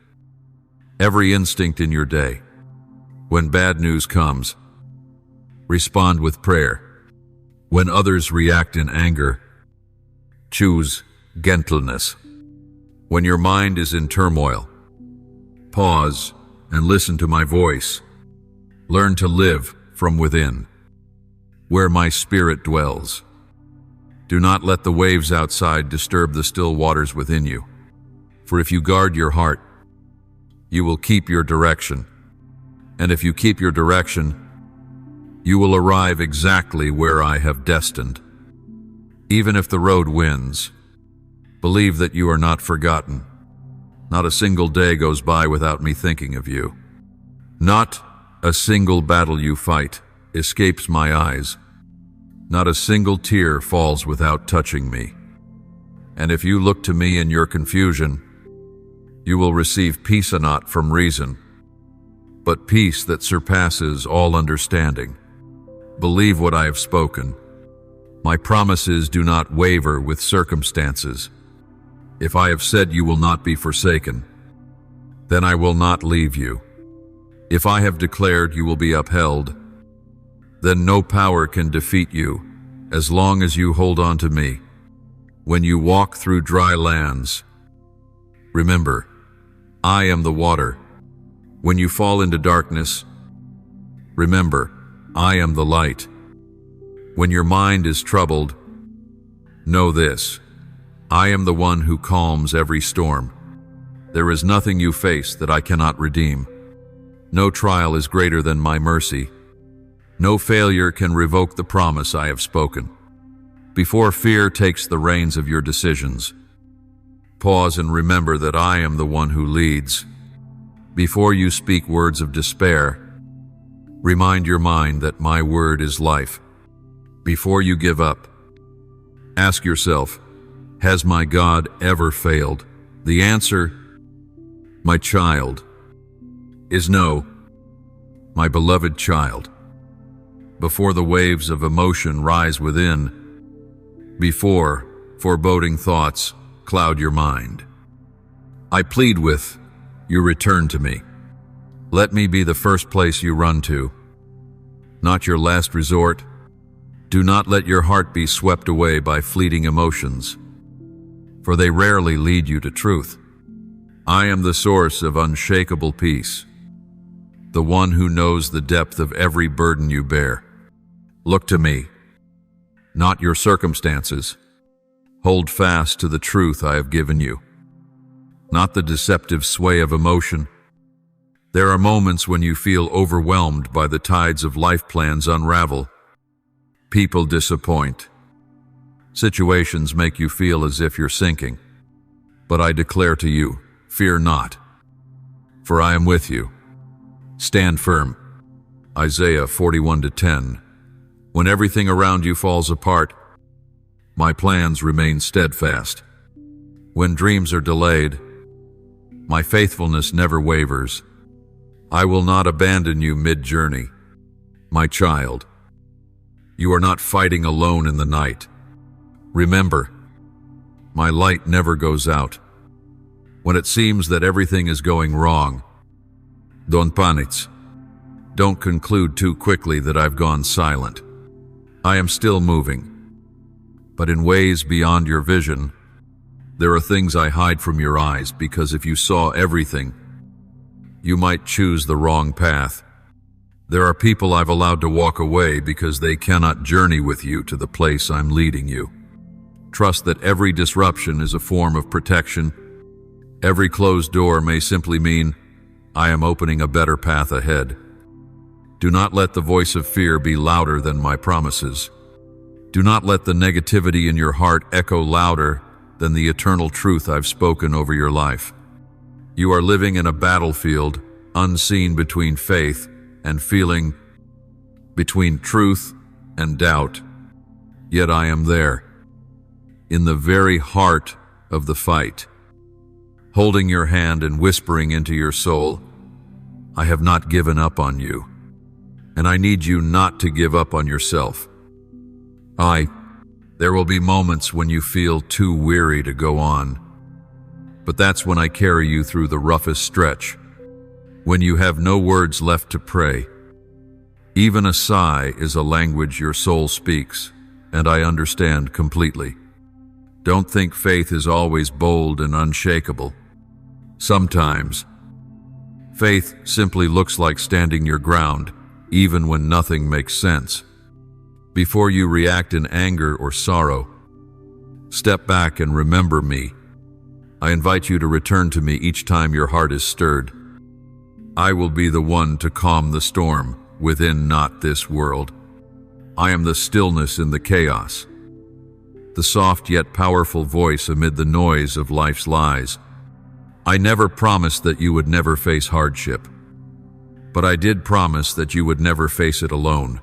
every instinct in your day. When bad news comes, respond with prayer. When others react in anger, choose gentleness. When your mind is in turmoil, pause and listen to my voice. Learn to live from within, where my spirit dwells. Do not let the waves outside disturb the still waters within you. For if you guard your heart, you will keep your direction. And if you keep your direction, you will arrive exactly where I have destined. Even if the road wins, believe that you are not forgotten. Not a single day goes by without me thinking of you. Not a single battle you fight escapes my eyes. Not a single tear falls without touching me. And if you look to me in your confusion, you will receive peace not from reason, but peace that surpasses all understanding. Believe what I have spoken. My promises do not waver with circumstances. If I have said you will not be forsaken, then I will not leave you. If I have declared you will be upheld, then no power can defeat you as long as you hold on to me. When you walk through dry lands, remember, I am the water. When you fall into darkness, remember, I am the light. When your mind is troubled, know this, I am the one who calms every storm. There is nothing you face that I cannot redeem. No trial is greater than my mercy. No failure can revoke the promise I have spoken. Before fear takes the reins of your decisions, pause and remember that I am the one who leads. Before you speak words of despair, remind your mind that my word is life. Before you give up, ask yourself, has my God ever failed? The answer, my child, is no, my beloved child. Before the waves of emotion rise within, before foreboding thoughts cloud your mind, I plead with you, return to me. Let me be the first place you run to, not your last resort. Do not let your heart be swept away by fleeting emotions, for they rarely lead you to truth. I am the source of unshakable peace, the one who knows the depth of every burden you bear. Look to me, not your circumstances. Hold fast to the truth I have given you, not the deceptive sway of emotion. There are moments when you feel overwhelmed by the tides of life plans unravel. People disappoint. Situations make you feel as if you're sinking. But I declare to you, fear not, for I am with you. Stand firm. Isaiah 41:10. When everything around you falls apart, my plans remain steadfast. When dreams are delayed, my faithfulness never wavers. I will not abandon you mid-journey. My child, you are not fighting alone in the night. Remember, my light never goes out. When it seems that everything is going wrong, don't panic. Don't conclude too quickly that I've gone silent. I am still moving, but in ways beyond your vision. There are things I hide from your eyes because if you saw everything, you might choose the wrong path. There are people I've allowed to walk away because they cannot journey with you to the place I'm leading you. Trust that every disruption is a form of protection. Every closed door may simply mean, I am opening a better path ahead. Do not let the voice of fear be louder than my promises. Do not let the negativity in your heart echo louder than the eternal truth I've spoken over your life. You are living in a battlefield, unseen between faith and feeling, between truth and doubt. Yet I am there, in the very heart of the fight, holding your hand and whispering into your soul, I have not given up on you, and I need you not to give up on yourself. There will be moments when you feel too weary to go on, but that's when I carry you through the roughest stretch, when you have no words left to pray. Even a sigh is a language your soul speaks, and I understand completely. Don't think faith is always bold and unshakable. Sometimes, faith simply looks like standing your ground, even when nothing makes sense. Before you react in anger or sorrow, step back and remember me. I invite you to return to me each time your heart is stirred. I will be the one to calm the storm within not this world. I am the stillness in the chaos, the soft yet powerful voice amid the noise of life's lies. I never promised that you would never face hardship, but I did promise that you would never face it alone.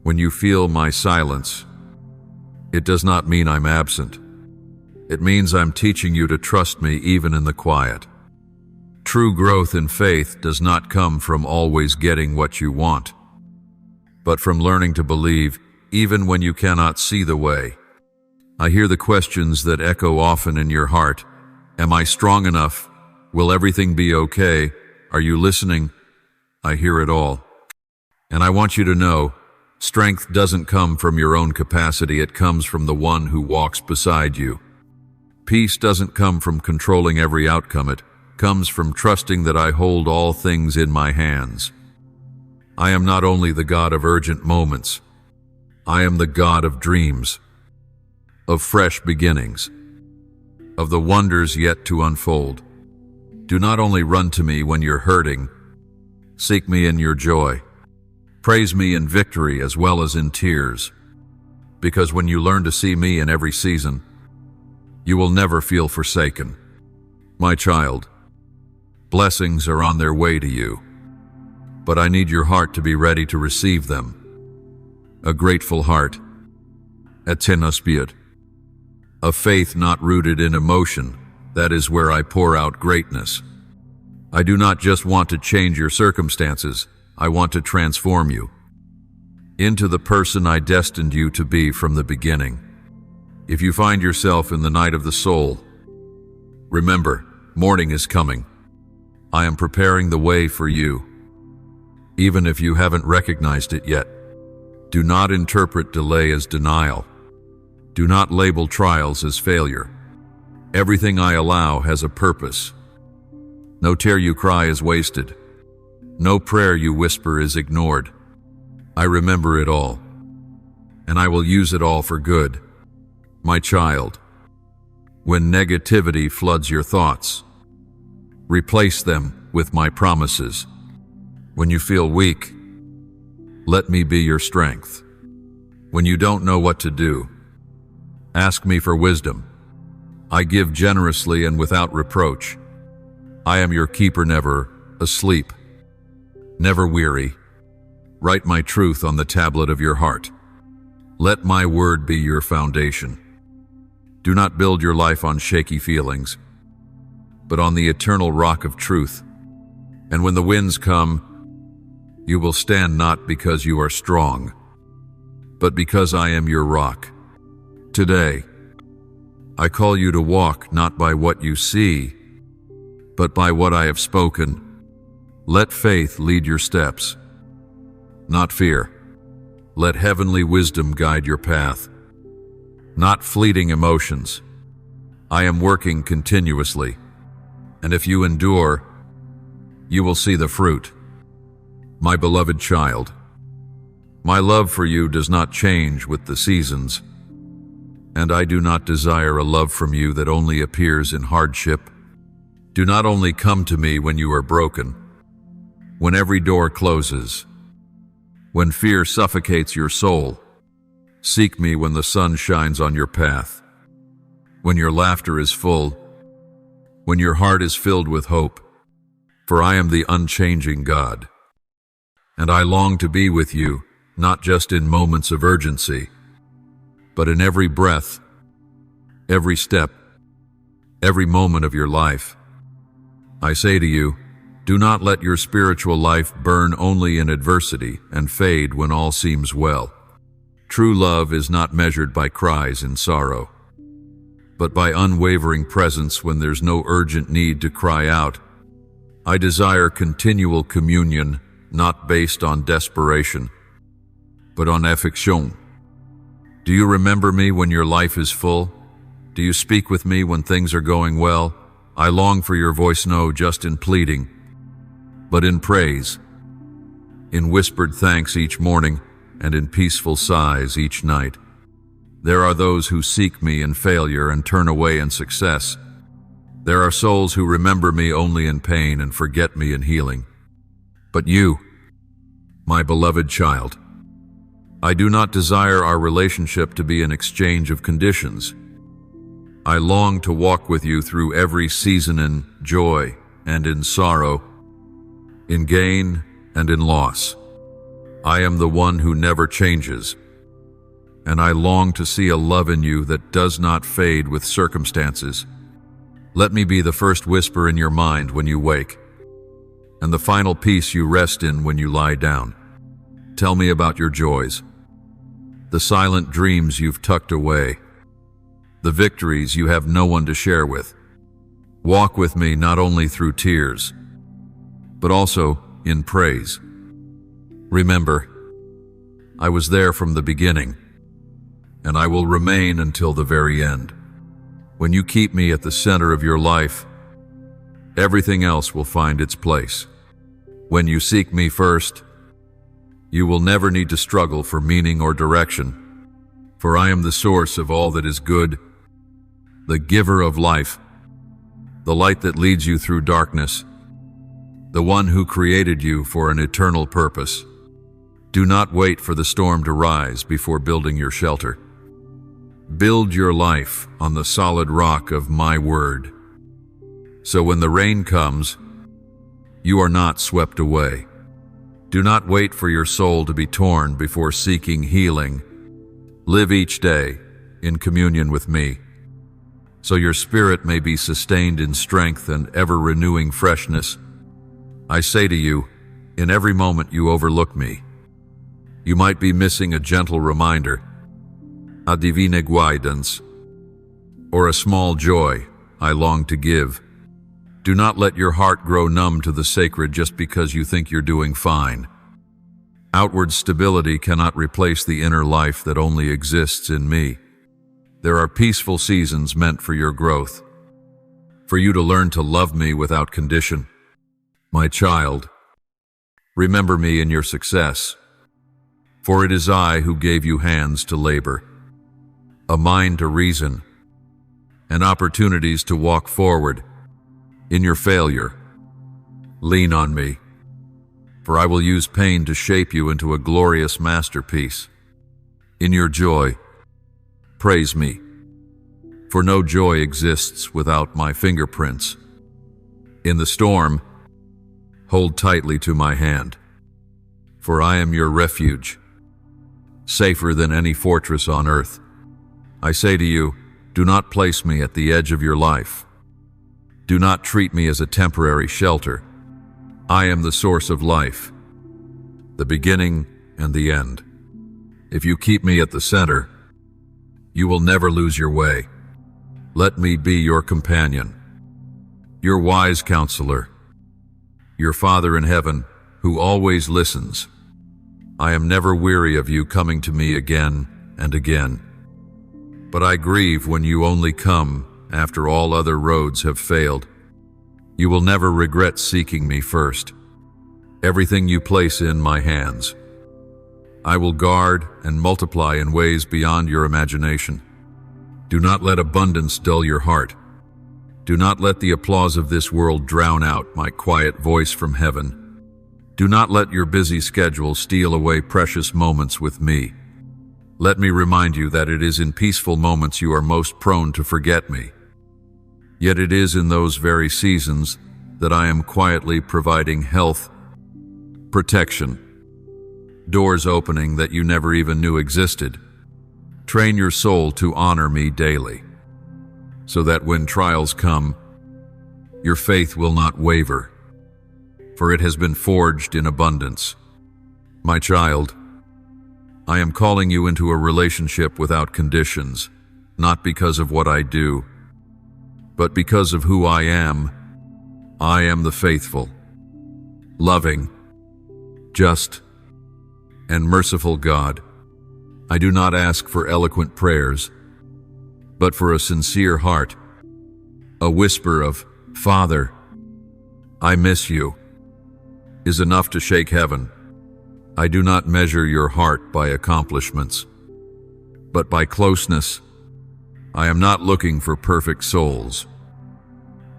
When you feel my silence, it does not mean I'm absent. It means I'm teaching you to trust me even in the quiet. True growth in faith does not come from always getting what you want, but from learning to believe even when you cannot see the way. I hear the questions that echo often in your heart. Am I strong enough? Will everything be okay? Are you listening? I hear it all. And I want you to know, strength doesn't come from your own capacity, it comes from the one who walks beside you. Peace doesn't come from controlling every outcome, it comes from trusting that I hold all things in my hands. I am not only the God of urgent moments, I am the God of dreams, of fresh beginnings, of the wonders yet to unfold. Do not only run to me when you're hurting, seek me in your joy. Praise me in victory as well as in tears, because when you learn to see me in every season, you will never feel forsaken. My child, blessings are on their way to you, but I need your heart to be ready to receive them. A grateful heart, a faith not rooted in emotion, that is where I pour out greatness. I do not just want to change your circumstances, I want to transform you into the person I destined you to be from the beginning. If you find yourself in the night of the soul, remember, morning is coming. I am preparing the way for you, even if you haven't recognized it yet. Do not interpret delay as denial. Do not label trials as failure. Everything I allow has a purpose. No tear you cry is wasted. No prayer you whisper is ignored. I remember it all, and I will use it all for good. My child, when negativity floods your thoughts, replace them with my promises. When you feel weak, let me be your strength. When you don't know what to do, ask me for wisdom. I give generously and without reproach. I am your keeper, never asleep, never weary. Write my truth on the tablet of your heart. Let my word be your foundation. Do not build your life on shaky feelings, but on the eternal rock of truth. And when the winds come, you will stand not because you are strong, but because I am your rock. Today, I call you to walk not by what you see, but by what I have spoken. Let faith lead your steps, not fear. Let heavenly wisdom guide your path, not fleeting emotions. I am working continuously, and if you endure, you will see the fruit. My beloved child, my love for you does not change with the seasons, and I do not desire a love from you that only appears in hardship. Do not only come to me when you are broken, when every door closes, when fear suffocates your soul. Seek me when the sun shines on your path, when your laughter is full, when your heart is filled with hope, for I am the unchanging God. And I long to be with you, not just in moments of urgency, but in every breath, every step, every moment of your life. I say to you, Do not let your spiritual life burn only in adversity and fade when all seems well. True love is not measured by cries in sorrow, but by unwavering presence when there's no urgent need to cry out. I desire continual communion, not based on desperation, but on affection. Do you remember me when your life is full? Do you speak with me when things are going well? I long for your voice, no just in pleading, but in praise, in whispered thanks each morning, and in peaceful sighs each night. There are those who seek me in failure and turn away in success. There are souls who remember me only in pain and forget me in healing. But you, my beloved child, I do not desire our relationship to be an exchange of conditions. I long to walk with you through every season in joy and in sorrow, in gain and in loss. I am the one who never changes, and I long to see a love in you that does not fade with circumstances. Let me be the first whisper in your mind when you wake, and the final peace you rest in when you lie down. Tell me about your joys, the silent dreams you've tucked away, the victories you have no one to share with. Walk with me not only through tears, but also in praise. Remember, I was there from the beginning, and I will remain until the very end. When you keep me at the center of your life, everything else will find its place. When you seek me first, you will never need to struggle for meaning or direction, for I am the source of all that is good, the giver of life, the light that leads you through darkness, the one who created you for an eternal purpose. Do not wait for the storm to rise before building your shelter. Build your life on the solid rock of my word, so when the rain comes, you are not swept away. Do not wait for your soul to be torn before seeking healing. Live each day in communion with me, so your spirit may be sustained in strength and ever-renewing freshness. I say to you, in every moment you overlook me. You might be missing a gentle reminder, a divine guidance, or a small joy I long to give. Do not let your heart grow numb to the sacred just because you think you're doing fine. Outward stability cannot replace the inner life that only exists in me. There are peaceful seasons meant for your growth, for you to learn to love me without condition. My child, remember me in your success, for it is I who gave you hands to labor, a mind to reason, and opportunities to walk forward. In your failure, lean on me, for I will use pain to shape you into a glorious masterpiece. In your joy, praise me, for no joy exists without my fingerprints. In the storm, hold tightly to my hand, for I am your refuge, safer than any fortress on earth. I say to you, do not place me at the edge of your life. Do not treat me as a temporary shelter. I am the source of life, the beginning and the end. If you keep me at the center, you will never lose your way. Let me be your companion, your wise counselor, your Father in heaven who always listens. I am never weary of you coming to me again and again, but I grieve when you only come after all other roads have failed. You will never regret seeking me first. Everything you place in my hands, I will guard and multiply in ways beyond your imagination. Do not let abundance dull your heart. Do not let the applause of this world drown out my quiet voice from heaven. Do not let your busy schedule steal away precious moments with me. Let me remind you that it is in peaceful moments you are most prone to forget me. Yet it is in those very seasons that I am quietly providing health, protection, doors opening that you never even knew existed. Train your soul to honor me daily, so that when trials come, your faith will not waver. for it has been forged in abundance. My child, I am calling you into a relationship without conditions, not because of what I do, but because of who I am. I am the faithful, loving, just, and merciful God. I do not ask for eloquent prayers, but for a sincere heart. A whisper of, "Father, I miss you," is enough to shake heaven. I do not measure your heart by accomplishments, but by closeness. I am not looking for perfect souls,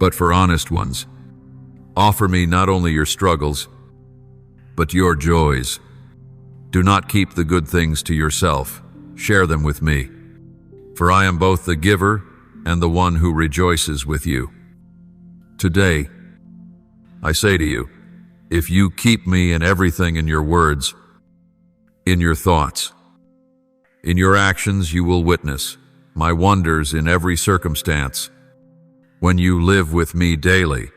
but for honest ones. Offer me not only your struggles, but your joys. Do not keep the good things to yourself. Share them with me, for I am both the giver and the one who rejoices with you. Today, I say to you, if you keep me in everything, in your words, in your thoughts, in your actions, you will witness my wonders in every circumstance. When you live with me daily,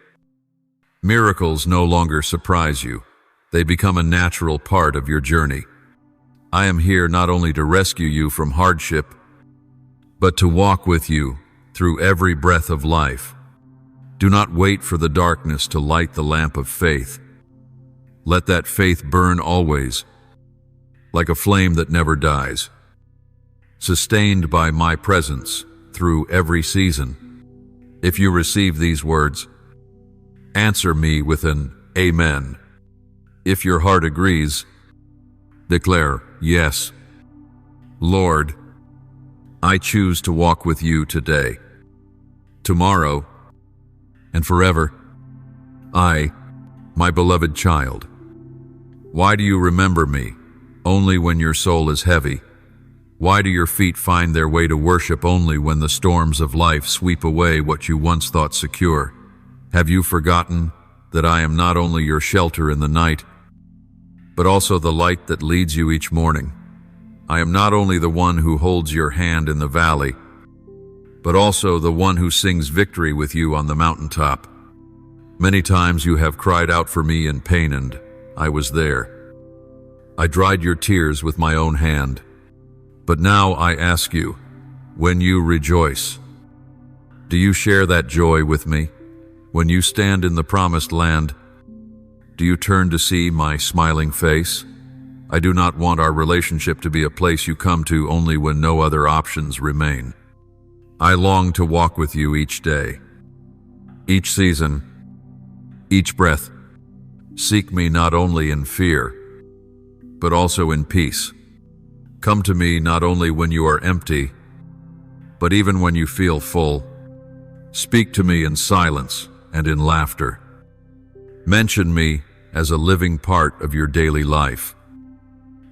miracles no longer surprise you. They become a natural part of your journey. I am here not only to rescue you from hardship, but to walk with you through every breath of life. Do not wait for the darkness to light the lamp of faith. Let that faith burn always, like a flame that never dies, sustained by my presence through every season. If you receive these words, answer me with an amen. If your heart agrees, declare, "Yes, Lord, I choose to walk with you today, tomorrow, and forever. My beloved child, why do you remember me only when your soul is heavy? Why do your feet find their way to worship only when the storms of life sweep away what you once thought secure? Have you forgotten that I am not only your shelter in the night, but also the light that leads you each morning? I am not only the one who holds your hand in the valley, but also the one who sings victory with you on the mountaintop. Many times you have cried out for me in pain, and I was there. I dried your tears with my own hand. But now I ask you, when you rejoice, do you share that joy with me? When you stand in the promised land, do you turn to see my smiling face? I do not want our relationship to be a place you come to only when no other options remain. I long to walk with you each day, each season, each breath. Seek me not only in fear, but also in peace. Come to me not only when you are empty, but even when you feel full. Speak to me in silence and in laughter. Mention me as a living part of your daily life,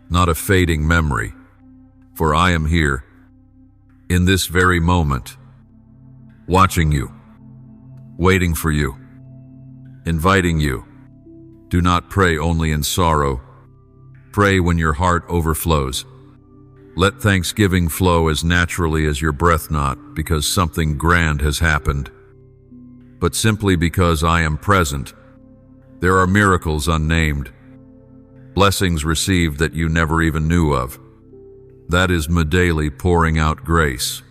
not a fading memory, for I am here, in this very moment, watching you, waiting for you, inviting you. Do not pray only in sorrow. Pray when your heart overflows. Let thanksgiving flow as naturally as your breath, not because something grand has happened, but simply because I am present. There are miracles unnamed, blessings received that you never even knew of. That is me daily pouring out grace,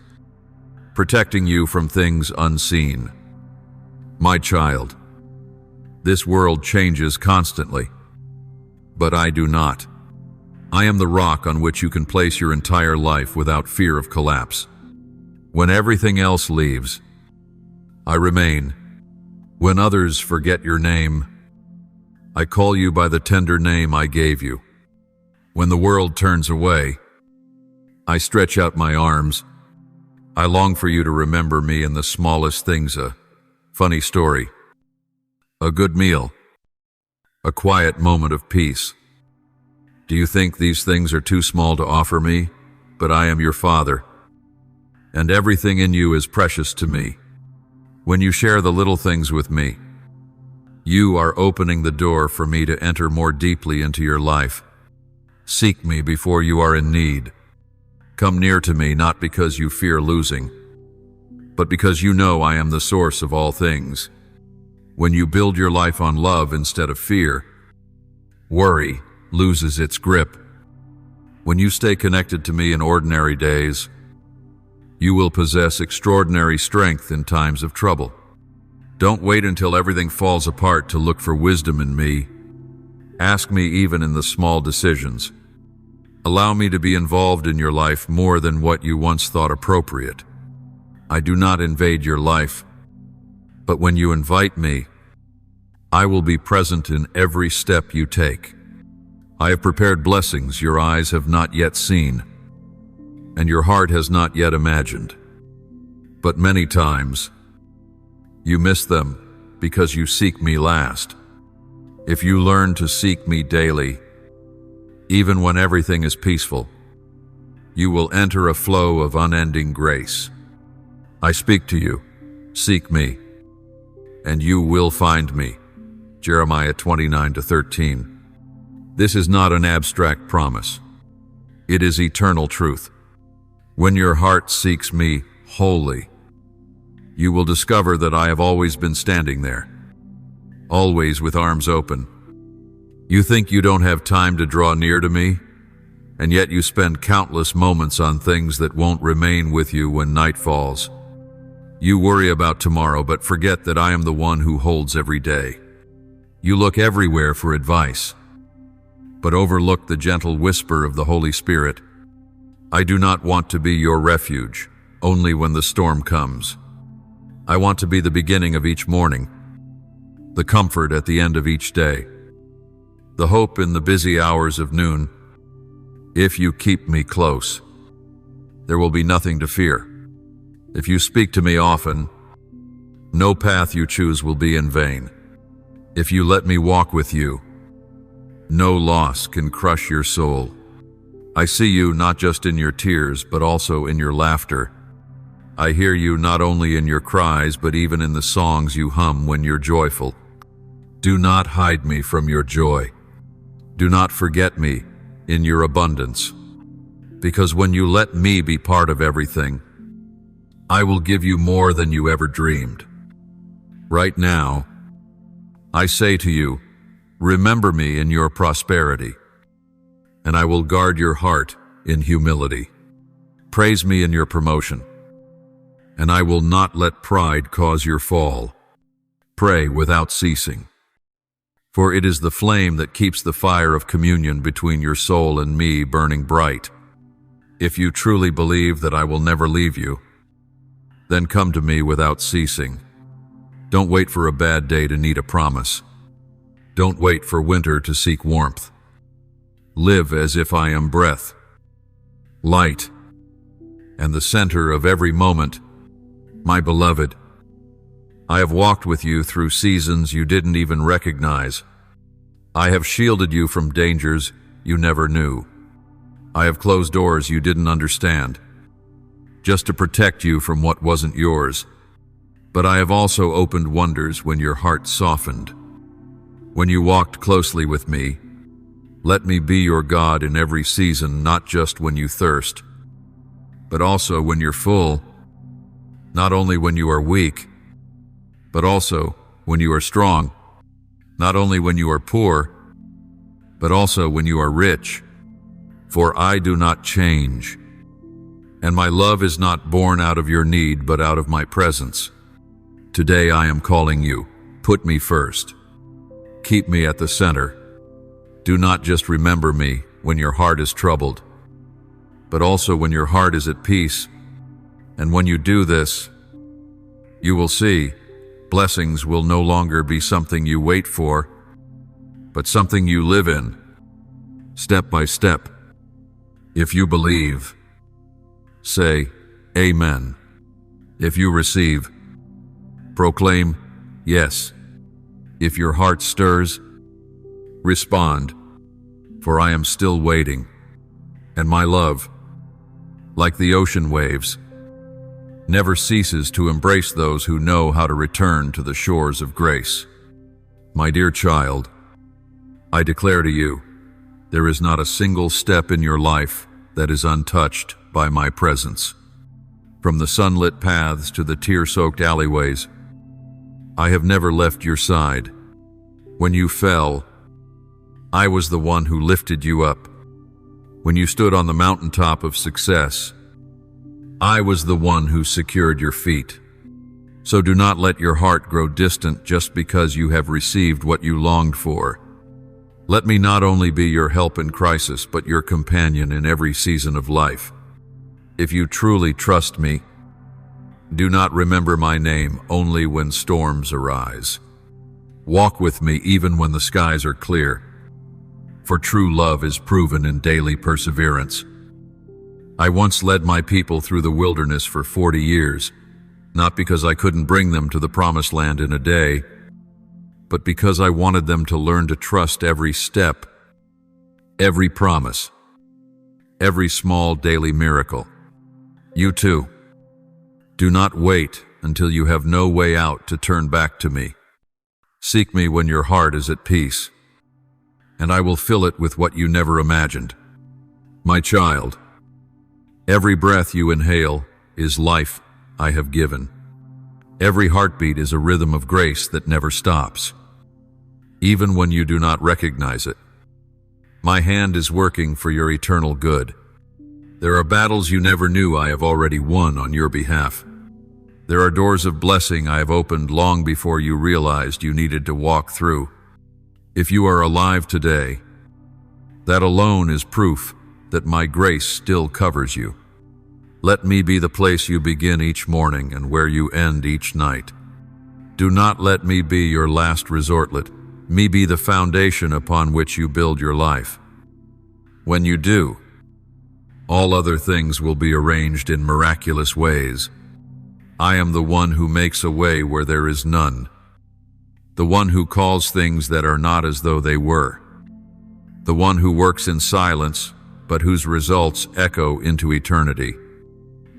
protecting you from things unseen. My child, this world changes constantly, but I do not. I am the rock on which you can place your entire life without fear of collapse. When everything else leaves, I remain. When others forget your name, I call you by the tender name I gave you. When the world turns away, I stretch out my arms. I long for you to remember me in the smallest things: a funny story, a good meal, a quiet moment of peace. Do you think these things are too small to offer me? But I am your Father, and everything in you is precious to me. When you share the little things with me, you are opening the door for me to enter more deeply into your life. Seek me before you are in need. Come near to me not because you fear losing, but because you know I am the source of all things. When you build your life on love instead of fear, worry loses its grip. When you stay connected to me in ordinary days, you will possess extraordinary strength in times of trouble. Don't wait until everything falls apart to look for wisdom in me. Ask me even in the small decisions. Allow me to be involved in your life more than what you once thought appropriate. I do not invade your life, but when you invite me, I will be present in every step you take. I have prepared blessings your eyes have not yet seen, and your heart has not yet imagined. But many times, you miss them because you seek me last. If you learn to seek me daily, even when everything is peaceful, you will enter a flow of unending grace. I speak to you, seek me, and you will find me. Jeremiah 29-13. This is not an abstract promise. It is eternal truth. When your heart seeks me wholly, you will discover that I have always been standing there, always with arms open. You think you don't have time to draw near to me, and yet you spend countless moments on things that won't remain with you when night falls. You worry about tomorrow, but forget that I am the one who holds every day. You look everywhere for advice, but overlook the gentle whisper of the Holy Spirit. I do not want to be your refuge, only when the storm comes. I want to be the beginning of each morning, the comfort at the end of each day, the hope in the busy hours of noon. If you keep me close, there will be nothing to fear. If you speak to me often, no path you choose will be in vain. If you let me walk with you, no loss can crush your soul. I see you not just in your tears, but also in your laughter. I hear you not only in your cries, but even in the songs you hum when you're joyful. Do not hide me from your joy. Do not forget me in your abundance. Because when you let me be part of everything, I will give you more than you ever dreamed. Right now, I say to you, remember me in your prosperity, and I will guard your heart in humility. Praise me in your promotion, and I will not let pride cause your fall. Pray without ceasing, for it is the flame that keeps the fire of communion between your soul and me burning bright. If you truly believe that I will never leave you, then come to me without ceasing. Don't wait for a bad day to need a promise. Don't wait for winter to seek warmth. Live as if I am breath, light, and the center of every moment. My beloved, I have walked with you through seasons you didn't even recognize. I have shielded you from dangers you never knew. I have closed doors you didn't understand, just to protect you from what wasn't yours. But I have also opened wonders when your heart softened. When you walked closely with me, let me be your God in every season, not just when you thirst, but also when you're full, not only when you are weak, but also when you are strong, not only when you are poor, but also when you are rich. For I do not change, and my love is not born out of your need, but out of my presence. Today I am calling you, put me first. Keep me at the center. Do not just remember me when your heart is troubled, but also when your heart is at peace. And when you do this, you will see blessings will no longer be something you wait for, but something you live in, step by step. If you believe, say, Amen. If you receive, proclaim, yes. If your heart stirs, respond, for I am still waiting. And my love, like the ocean waves, never ceases to embrace those who know how to return to the shores of grace. My dear child, I declare to you, there is not a single step in your life that is untouched by my presence. From the sunlit paths to the tear-soaked alleyways, I have never left your side. When you fell, I was the one who lifted you up. When you stood on the mountaintop of success, I was the one who secured your feet. So do not let your heart grow distant just because you have received what you longed for. Let me not only be your help in crisis, but your companion in every season of life. If you truly trust me, do not remember my name only when storms arise. Walk with me even when the skies are clear, for true love is proven in daily perseverance. I once led my people through the wilderness for 40 years, not because I couldn't bring them to the promised land in a day, but because I wanted them to learn to trust every step, every promise, every small daily miracle. You too. Do not wait until you have no way out to turn back to me. Seek me when your heart is at peace, and I will fill it with what you never imagined. My child, every breath you inhale is life I have given. Every heartbeat is a rhythm of grace that never stops, even when you do not recognize it. My hand is working for your eternal good. There are battles you never knew I have already won on your behalf. There are doors of blessing I have opened long before you realized you needed to walk through. If you are alive today, that alone is proof that my grace still covers you. Let me be the place you begin each morning and where you end each night. Do not let me be your last resort. Let me be the foundation upon which you build your life. When you do, all other things will be arranged in miraculous ways. I am the one who makes a way where there is none, the one who calls things that are not as though they were, the one who works in silence, but whose results echo into eternity.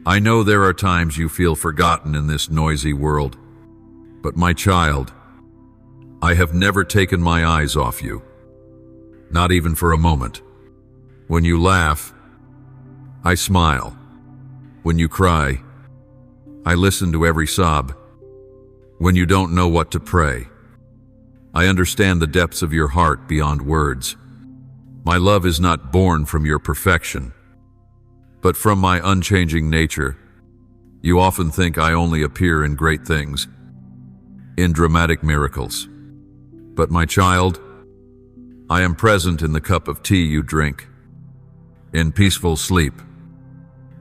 I know there are times you feel forgotten in this noisy world, but my child, I have never taken my eyes off you, not even for a moment. When you laugh, I smile. When you cry, I listen to every sob. When you don't know what to pray, I understand the depths of your heart beyond words. My love is not born from your perfection, but from my unchanging nature. You often think I only appear in great things, in dramatic miracles. But my child, I am present in the cup of tea you drink, in peaceful sleep,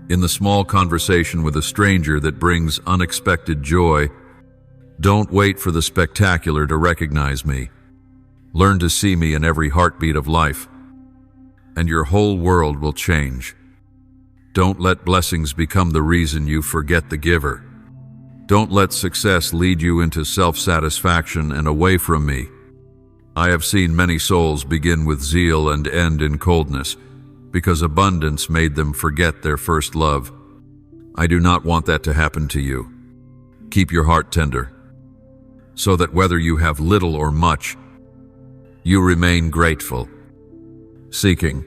in the small conversation with a stranger that brings unexpected joy. Don't wait for the spectacular to recognize me. Learn to see me in every heartbeat of life, and your whole world will change. Don't let blessings become the reason you forget the giver. Don't let success lead you into self-satisfaction and away from me. I have seen many souls begin with zeal and end in coldness, because abundance made them forget their first love. I do not want that to happen to you. Keep your heart tender, so that whether you have little or much, you remain grateful, seeking,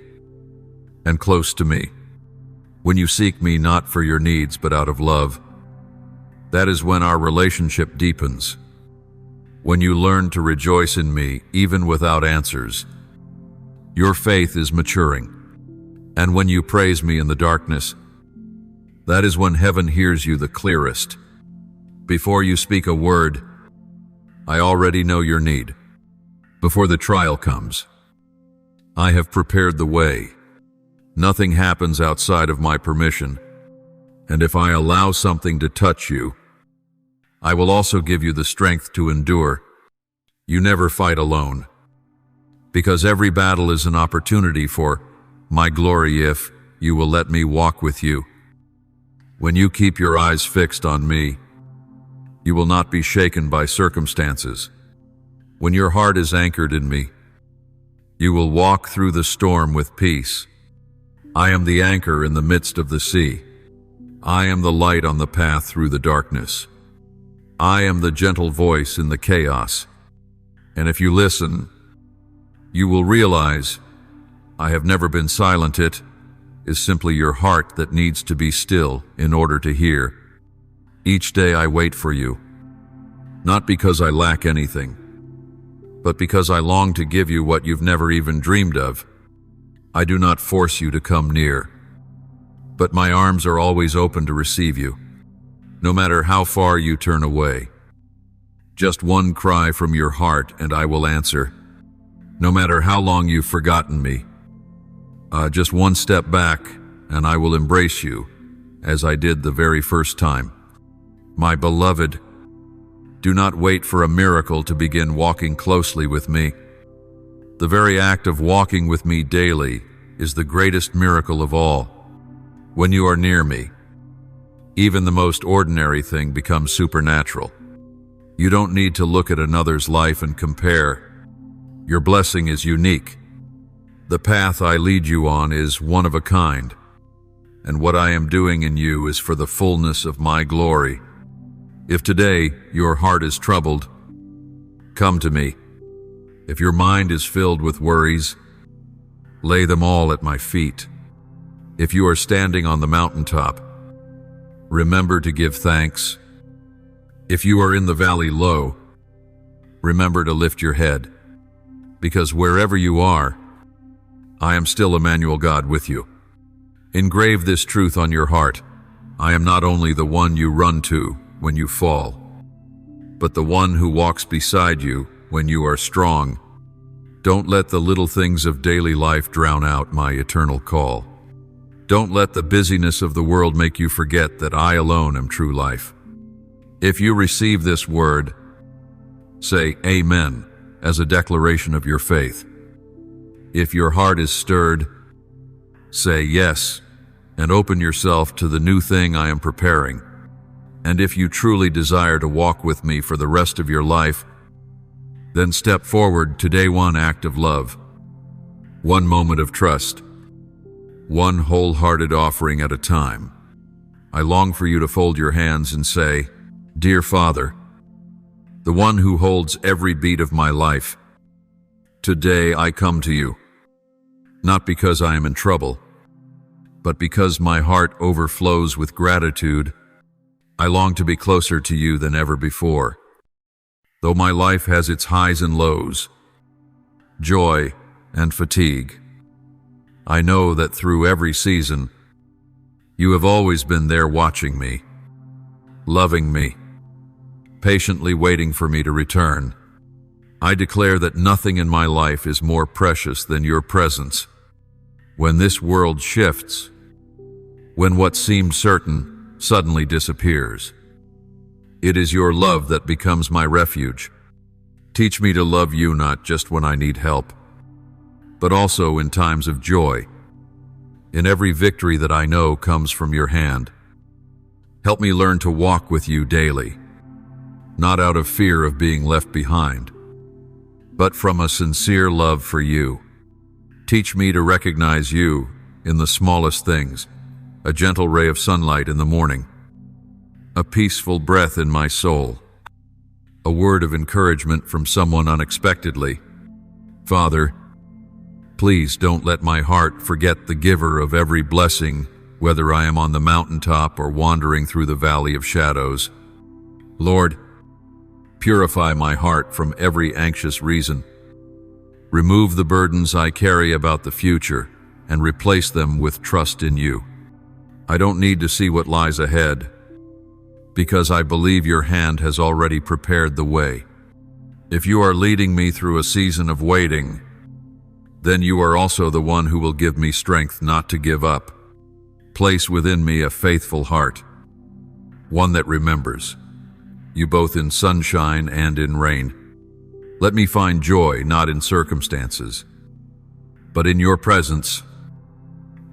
and close to me. When you seek me not for your needs but out of love, that is when our relationship deepens. When you learn to rejoice in me even without answers, your faith is maturing. And when you praise me in the darkness, that is when heaven hears you the clearest. Before you speak a word, I already know your need. Before the trial comes, I have prepared the way. Nothing happens outside of my permission, and if I allow something to touch you, I will also give you the strength to endure. You never fight alone, because every battle is an opportunity for my glory if you will let me walk with you. When you keep your eyes fixed on me, you will not be shaken by circumstances. When your heart is anchored in me, you will walk through the storm with peace. I am the anchor in the midst of the sea. I am the light on the path through the darkness. I am the gentle voice in the chaos. And if you listen, you will realize I have never been silent. It is simply your heart that needs to be still in order to hear. Each day I wait for you, not because I lack anything, but because I long to give you what you've never even dreamed of. I do not force you to come near, but my arms are always open to receive you, no matter how far you turn away. Just one cry from your heart and I will answer, no matter how long you've forgotten me. Just one step back and I will embrace you, as I did the very first time. My beloved, do not wait for a miracle to begin walking closely with me. The very act of walking with me daily is the greatest miracle of all. When you are near me, even the most ordinary thing becomes supernatural. You don't need to look at another's life and compare. Your blessing is unique. The path I lead you on is one of a kind, and what I am doing in you is for the fullness of my glory. If today your heart is troubled, come to me. If your mind is filled with worries, lay them all at my feet. If you are standing on the mountaintop, remember to give thanks. If you are in the valley low, remember to lift your head, because wherever you are, I am still Emmanuel, God with you. Engrave this truth on your heart. I am not only the one you run to when you fall, but the one who walks beside you when you are strong. Don't let the little things of daily life drown out my eternal call. Don't let the busyness of the world make you forget that I alone am true life. If you receive this word, say Amen as a declaration of your faith. If your heart is stirred, say yes and open yourself to the new thing I am preparing. And if you truly desire to walk with me for the rest of your life, then step forward to one act of love, one moment of trust, one wholehearted offering at a time. I long for you to fold your hands and say, Dear Father, the one who holds every beat of my life, today I come to you, not because I am in trouble, but because my heart overflows with gratitude. I long to be closer to you than ever before. Though my life has its highs and lows, joy and fatigue, I know that through every season, you have always been there watching me, loving me, patiently waiting for me to return. I declare that nothing in my life is more precious than your presence. When this world shifts, when what seemed certain suddenly disappears, it is your love that becomes my refuge. Teach me to love you not just when I need help, but also in times of joy. In every victory that I know comes from your hand. Help me learn to walk with you daily, not out of fear of being left behind, but from a sincere love for you. Teach me to recognize you in the smallest things, a gentle ray of sunlight in the morning, a peaceful breath in my soul, a word of encouragement from someone unexpectedly. Father, please don't let my heart forget the giver of every blessing, whether I am on the mountaintop or wandering through the valley of shadows. Lord, purify my heart from every anxious reason. Remove the burdens I carry about the future and replace them with trust in you. I don't need to see what lies ahead, because I believe your hand has already prepared the way. If you are leading me through a season of waiting, then you are also the one who will give me strength not to give up. Place within me a faithful heart, one that remembers you both in sunshine and in rain. Let me find joy not in circumstances, but in your presence.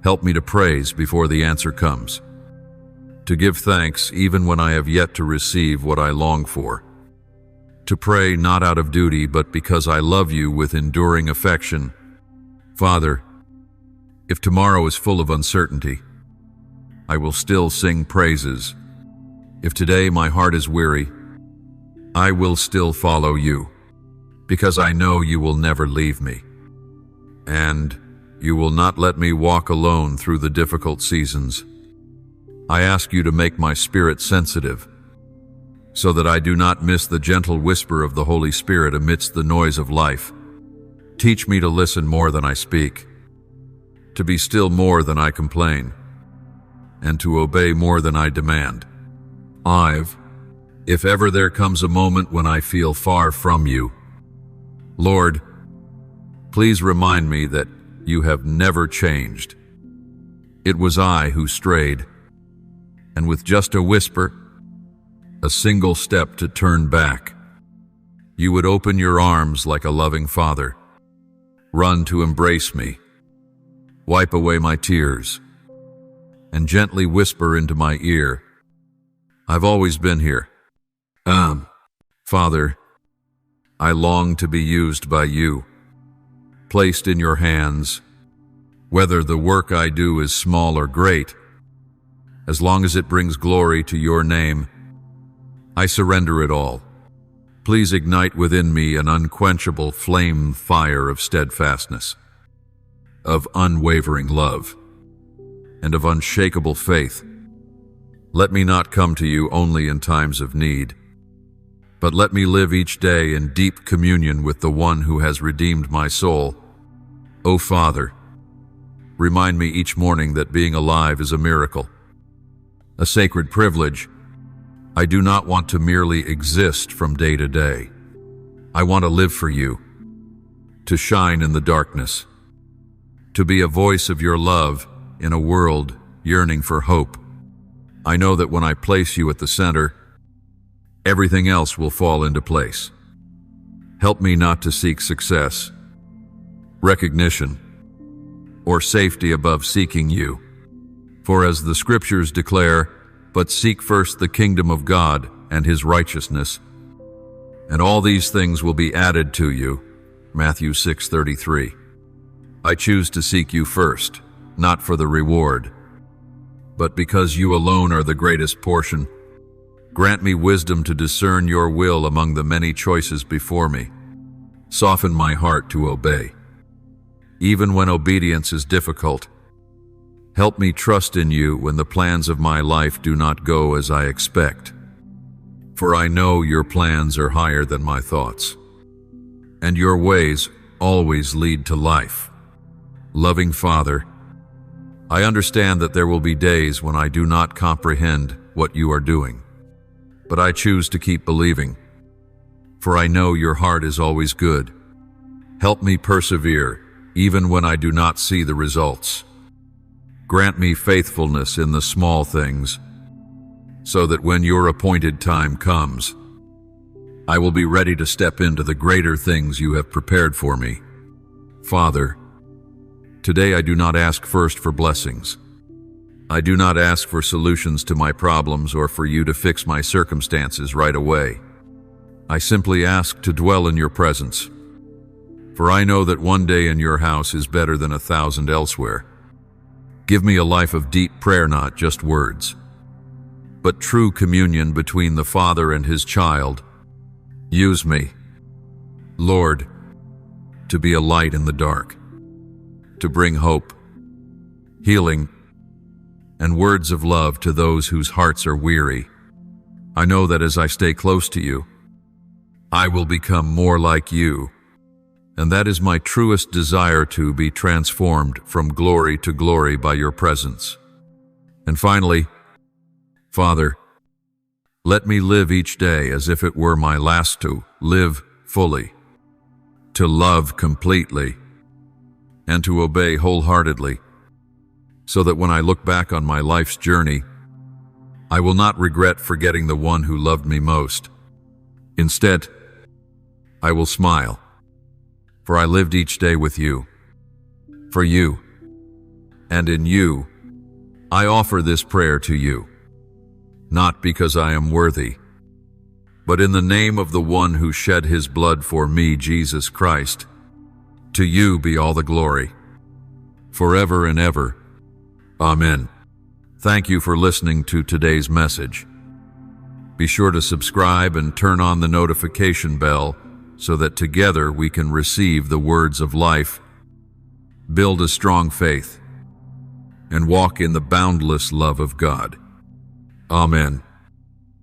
Help me to praise before the answer comes, to give thanks even when I have yet to receive what I long for, to pray not out of duty but because I love you with enduring affection. Father, if tomorrow is full of uncertainty, I will still sing praises. If today my heart is weary, I will still follow you, because I know you will never leave me, and you will not let me walk alone through the difficult seasons. I ask you to make my spirit sensitive, so that I do not miss the gentle whisper of the Holy Spirit amidst the noise of life. Teach me to listen more than I speak, to be still more than I complain, and to obey more than I demand. If ever there comes a moment when I feel far from you, Lord, please remind me that you have never changed. It was I who strayed, and with just a whisper, a single step to turn back, you would open your arms like a loving father, run to embrace me, wipe away my tears, and gently whisper into my ear, I've always been here. Father, I long to be used by you, placed in your hands, whether the work I do is small or great. As long as it brings glory to your name, I surrender it all. Please ignite within me an unquenchable flame fire of steadfastness, of unwavering love, and of unshakable faith. Let me not come to you only in times of need, but let me live each day in deep communion with the one who has redeemed my soul. O Father, remind me each morning that being alive is a miracle, a sacred privilege. I do not want to merely exist from day to day. I want to live for you, to shine in the darkness, to be a voice of your love in a world yearning for hope. I know that when I place you at the center, everything else will fall into place. Help me not to seek success, recognition, or safety above seeking you. For as the scriptures declare, but seek first the kingdom of God and his righteousness, and all these things will be added to you. Matthew 6:33. I choose to seek you first, not for the reward, but because you alone are the greatest portion. Grant me wisdom to discern your will among the many choices before me. Soften my heart to obey, even when obedience is difficult. Help me trust in you when the plans of my life do not go as I expect. For I know your plans are higher than my thoughts, and your ways always lead to life. Loving Father, I understand that there will be days when I do not comprehend what you are doing, but I choose to keep believing, for I know your heart is always good. Help me persevere, even when I do not see the results. Grant me faithfulness in the small things, so that when your appointed time comes, I will be ready to step into the greater things you have prepared for me. Father, today I do not ask first for blessings. I do not ask for solutions to my problems or for you to fix my circumstances right away. I simply ask to dwell in your presence, for I know that one day in your house is better than 1,000 elsewhere. Give me a life of deep prayer, not just words, but true communion between the Father and his child. Use me, Lord, to be a light in the dark, to bring hope, healing, and words of love to those whose hearts are weary. I know that as I stay close to you, I will become more like you, and that is my truest desire, to be transformed from glory to glory by your presence. And finally, Father, let me live each day as if it were my last, to live fully, to love completely, and to obey wholeheartedly, so that when I look back on my life's journey, I will not regret forgetting the one who loved me most. Instead, I will smile, for I lived each day with you, for you, and in you. I offer this prayer to you, not because I am worthy, but in the name of the one who shed his blood for me, Jesus Christ. To you be all the glory, forever and ever. Amen. Thank you for listening to today's message. Be sure to subscribe and turn on the notification bell so that together we can receive the words of life, build a strong faith, and walk in the boundless love of God. Amen.